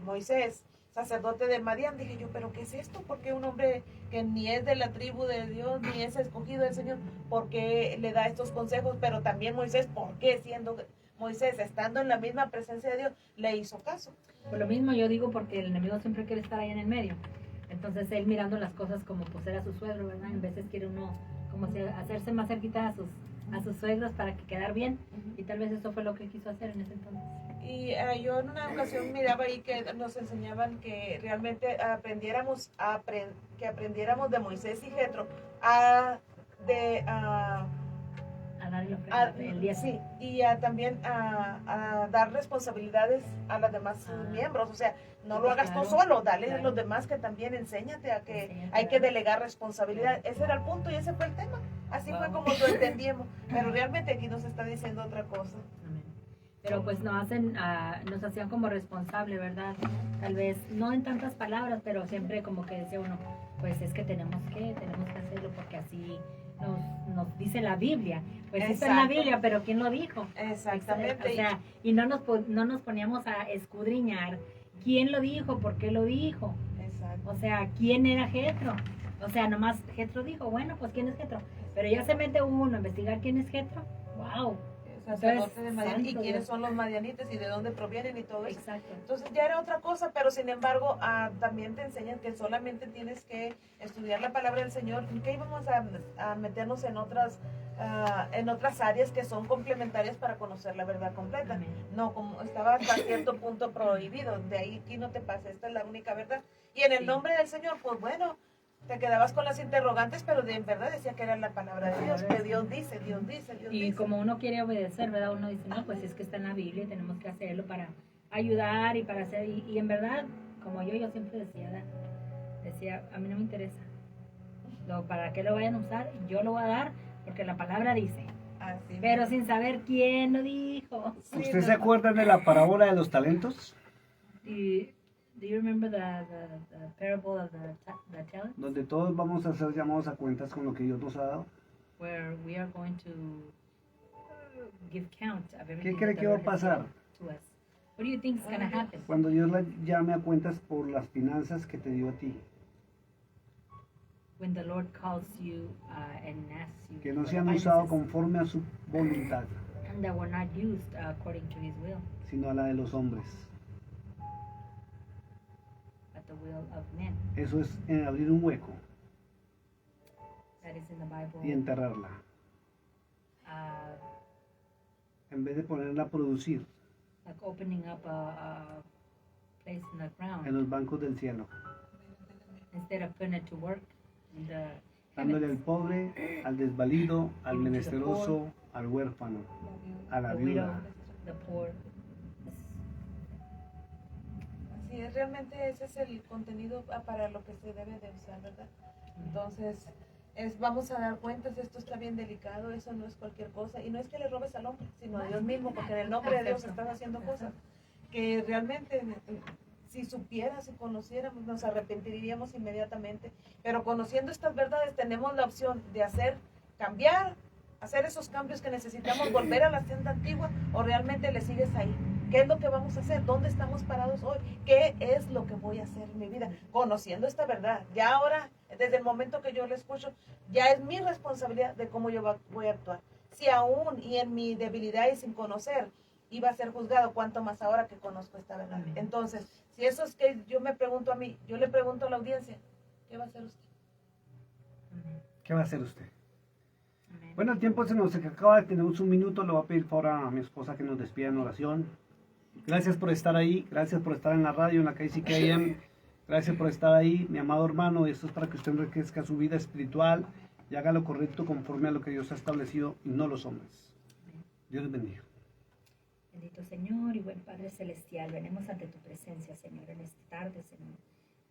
Moisés, sacerdote de Madián, dije yo, pero ¿qué es esto? ¿Por qué un hombre que ni es de la tribu de Dios, ni es escogido del Señor, por qué le da estos consejos? Pero también Moisés, ¿por qué siendo Moisés, estando en la misma presencia de Dios, le hizo caso? Por lo mismo yo digo porque el enemigo siempre quiere estar ahí en el medio. Entonces él mirando las cosas como pues era su suegro, ¿verdad? En veces quiere uno como hacerse más cerquita a sus suegros para que quedar bien. Y tal vez eso fue lo que quiso hacer en ese entonces. Y yo en una ocasión miraba ahí que nos enseñaban que realmente aprendiéramos de Moisés y Jetro A darle ofrenda el día sí, y también a dar responsabilidades a los demás miembros. O sea, no lo hagas tú Claro, solo, dale a claro. los demás que también enséñate a que Enséñate, hay que claro. delegar responsabilidad. Ese era el punto y ese fue el tema. Así fue Wow. como lo entendíamos. Pero realmente aquí nos está diciendo otra cosa. Amén. Pero pues nos hacían como responsable, ¿verdad? Tal vez no en tantas palabras, pero siempre como que decía uno, pues es que tenemos que hacerlo porque así nos dice la Biblia. Pues está en la Exacto. Biblia, pero ¿quién lo dijo? Exactamente. O sea, y no nos poníamos a escudriñar quién lo dijo, por qué lo dijo. Exacto. O sea, ¿quién era Jetro? O sea, nomás Jetro dijo, bueno, pues ¿quién es Jetro? Pero ya se mete uno a investigar quién es Jetro. ¡Wow! Sacerdote de Madián, y santo quiénes Dios. son los madianitas y de dónde provienen y todo eso. Exacto. Entonces ya era otra cosa, pero sin embargo también te enseñan que solamente tienes que estudiar la palabra del Señor, y que íbamos a meternos en otras áreas que son complementarias para conocer la verdad completa. Amén. No, como estaba hasta cierto punto prohibido, de ahí aquí no te pasa, esta es la única verdad. Y en el Sí. nombre del Señor, pues bueno, te quedabas con las interrogantes, pero de verdad decía que era la palabra de Dios, que Dios dice, Dios dice, Dios Y dice. como uno quiere obedecer, ¿verdad? Uno dice, no, pues es que está en la Biblia y tenemos que hacerlo para ayudar y para hacer. Y en verdad, como yo siempre decía, a mí no me interesa. Para qué lo vayan a usar, yo lo voy a dar porque la palabra dice. Así Pero mismo. sin saber quién lo dijo. Sí, ¿Usted se acuerda de la parábola de los talentos? Do you remember the parable of the talent? Donde todos vamos a ser llamados a cuentas con lo que Dios nos ha dado. Where we are going to give count of everything. ¿Qué cree that que the va a Lord has pasar? done to us. What do you think is going to happen? Cuando Dios la llame a cuentas por las finanzas que te dio a ti, When the Lord calls you and asks you que no for se han the usado finances, conforme a su voluntad, and that were not used according to His will, sino a la de los hombres. but the will of men. Eso es en abrir un hueco That is in the Bible. y enterrarla, Uh, en vez de ponerla a producir like opening up a place in the ground en los bancos del cielo. instead of putting it to work. And, Dándole al pobre, al desvalido, al menesteroso, al huérfano, a la the widow, viuda. the poor. Así es, realmente ese es el contenido para lo que se debe de usar, ¿verdad? Entonces, vamos a dar cuentas, esto está bien delicado, eso no es cualquier cosa. Y no es que le robes al hombre, sino a Dios mismo, porque en el nombre de Dios estás haciendo cosas que realmente, si supiéramos, si conociéramos, nos arrepentiríamos inmediatamente. Pero conociendo estas verdades, tenemos la opción de cambiar, hacer esos cambios que necesitamos, volver a la senda antigua, o realmente le sigues ahí. ¿Qué es lo que vamos a hacer? ¿Dónde estamos parados hoy? ¿Qué es lo que voy a hacer en mi vida? Conociendo esta verdad. Ya ahora, desde el momento que yo lo escucho, ya es mi responsabilidad de cómo yo voy a actuar. Si aún y en mi debilidad y sin conocer iba a ser juzgado, cuánto más ahora que conozco esta verdad. Entonces, si eso es que yo me pregunto a mí, yo le pregunto a la audiencia, ¿qué va a hacer usted? ¿Qué va a hacer usted? Bueno, el tiempo se nos acaba, tenemos un minuto, le voy a pedir por favor a mi esposa que nos despida en oración. Gracias por estar ahí, gracias por estar en la radio, en la KCKM, gracias por estar ahí, mi amado hermano, esto es para que usted enriquezca su vida espiritual y haga lo correcto conforme a lo que Dios ha establecido y no los hombres. Dios les bendiga. Bendito Señor y buen Padre Celestial, venimos ante tu presencia, Señor, en esta tarde, Señor,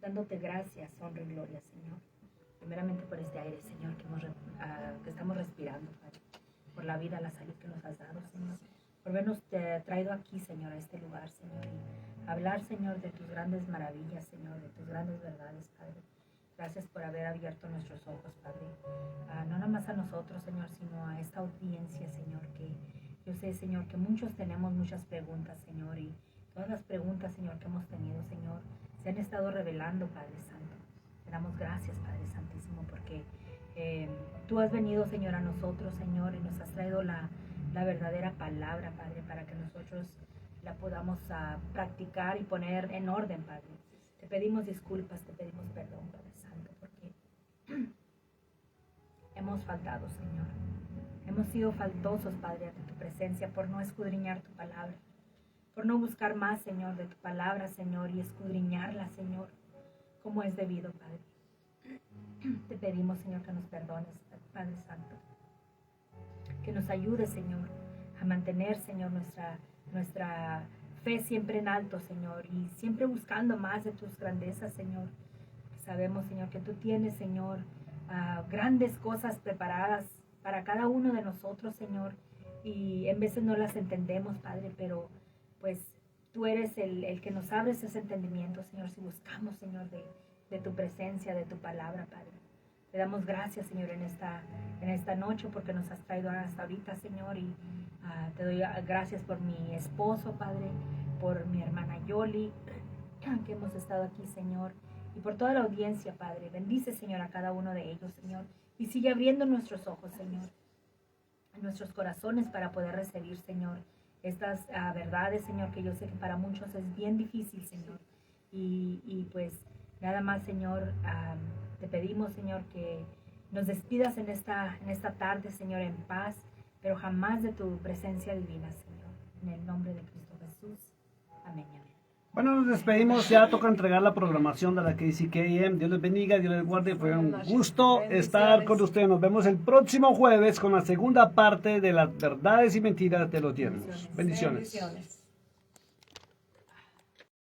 dándote gracias, honra y gloria, Señor. Primeramente por este aire, Señor, que estamos respirando, Padre, por la vida, la salud que nos has dado, Señor, por habernos traído aquí, Señor, a este lugar, Señor, y hablar, Señor, de tus grandes maravillas, Señor, de tus grandes verdades, Padre. Gracias por haber abierto nuestros ojos, Padre, no nada más a nosotros, Señor, sino a esta audiencia, Señor, que yo sé, Señor, que muchos tenemos muchas preguntas, Señor, y todas las preguntas, Señor, que hemos tenido, Señor, se han estado revelando, Padre Santo. Te damos gracias, Padre Santísimo, porque tú has venido, Señor, a nosotros, Señor, y nos has traído la verdadera palabra, Padre, para que nosotros la podamos practicar y poner en orden, Padre. Te pedimos disculpas, te pedimos perdón, Padre Santo, porque hemos faltado, Señor. Hemos sido faltosos, Padre, ante tu presencia por no escudriñar tu palabra, por no buscar más, Señor, de tu palabra, Señor, y escudriñarla, Señor, como es debido, Padre. Te pedimos, Señor, que nos perdones, Padre Santo, que nos ayudes, Señor, a mantener, Señor, nuestra fe siempre en alto, Señor, y siempre buscando más de tus grandezas, Señor. Sabemos, Señor, que tú tienes, Señor, grandes cosas preparadas para cada uno de nosotros, Señor, y en veces no las entendemos, Padre, pero pues tú eres el que nos abres ese entendimiento, Señor, si buscamos, Señor, de tu presencia, de tu palabra, Padre. Te damos gracias, Señor, en esta noche porque nos has traído hasta ahorita, Señor, y te doy gracias por mi esposo, Padre, por mi hermana Yoli, que hemos estado aquí, Señor, y por toda la audiencia, Padre. Bendice, Señor, a cada uno de ellos, Señor, y sigue abriendo nuestros ojos, Señor, nuestros corazones para poder recibir, Señor, estas verdades, Señor, que yo sé que para muchos es bien difícil, Señor. Y pues nada más, Señor, te pedimos, Señor, que nos despidas en esta tarde, Señor, en paz, pero jamás de tu presencia divina, Señor. En el nombre de Cristo Jesús. Amén. Amén. Bueno, nos despedimos, ya toca entregar la programación de la KCKM. Dios les bendiga, Dios les guarde, fue un gusto estar con ustedes. Nos vemos el próximo jueves con la segunda parte de las verdades y mentiras de los tiempos. Bendiciones.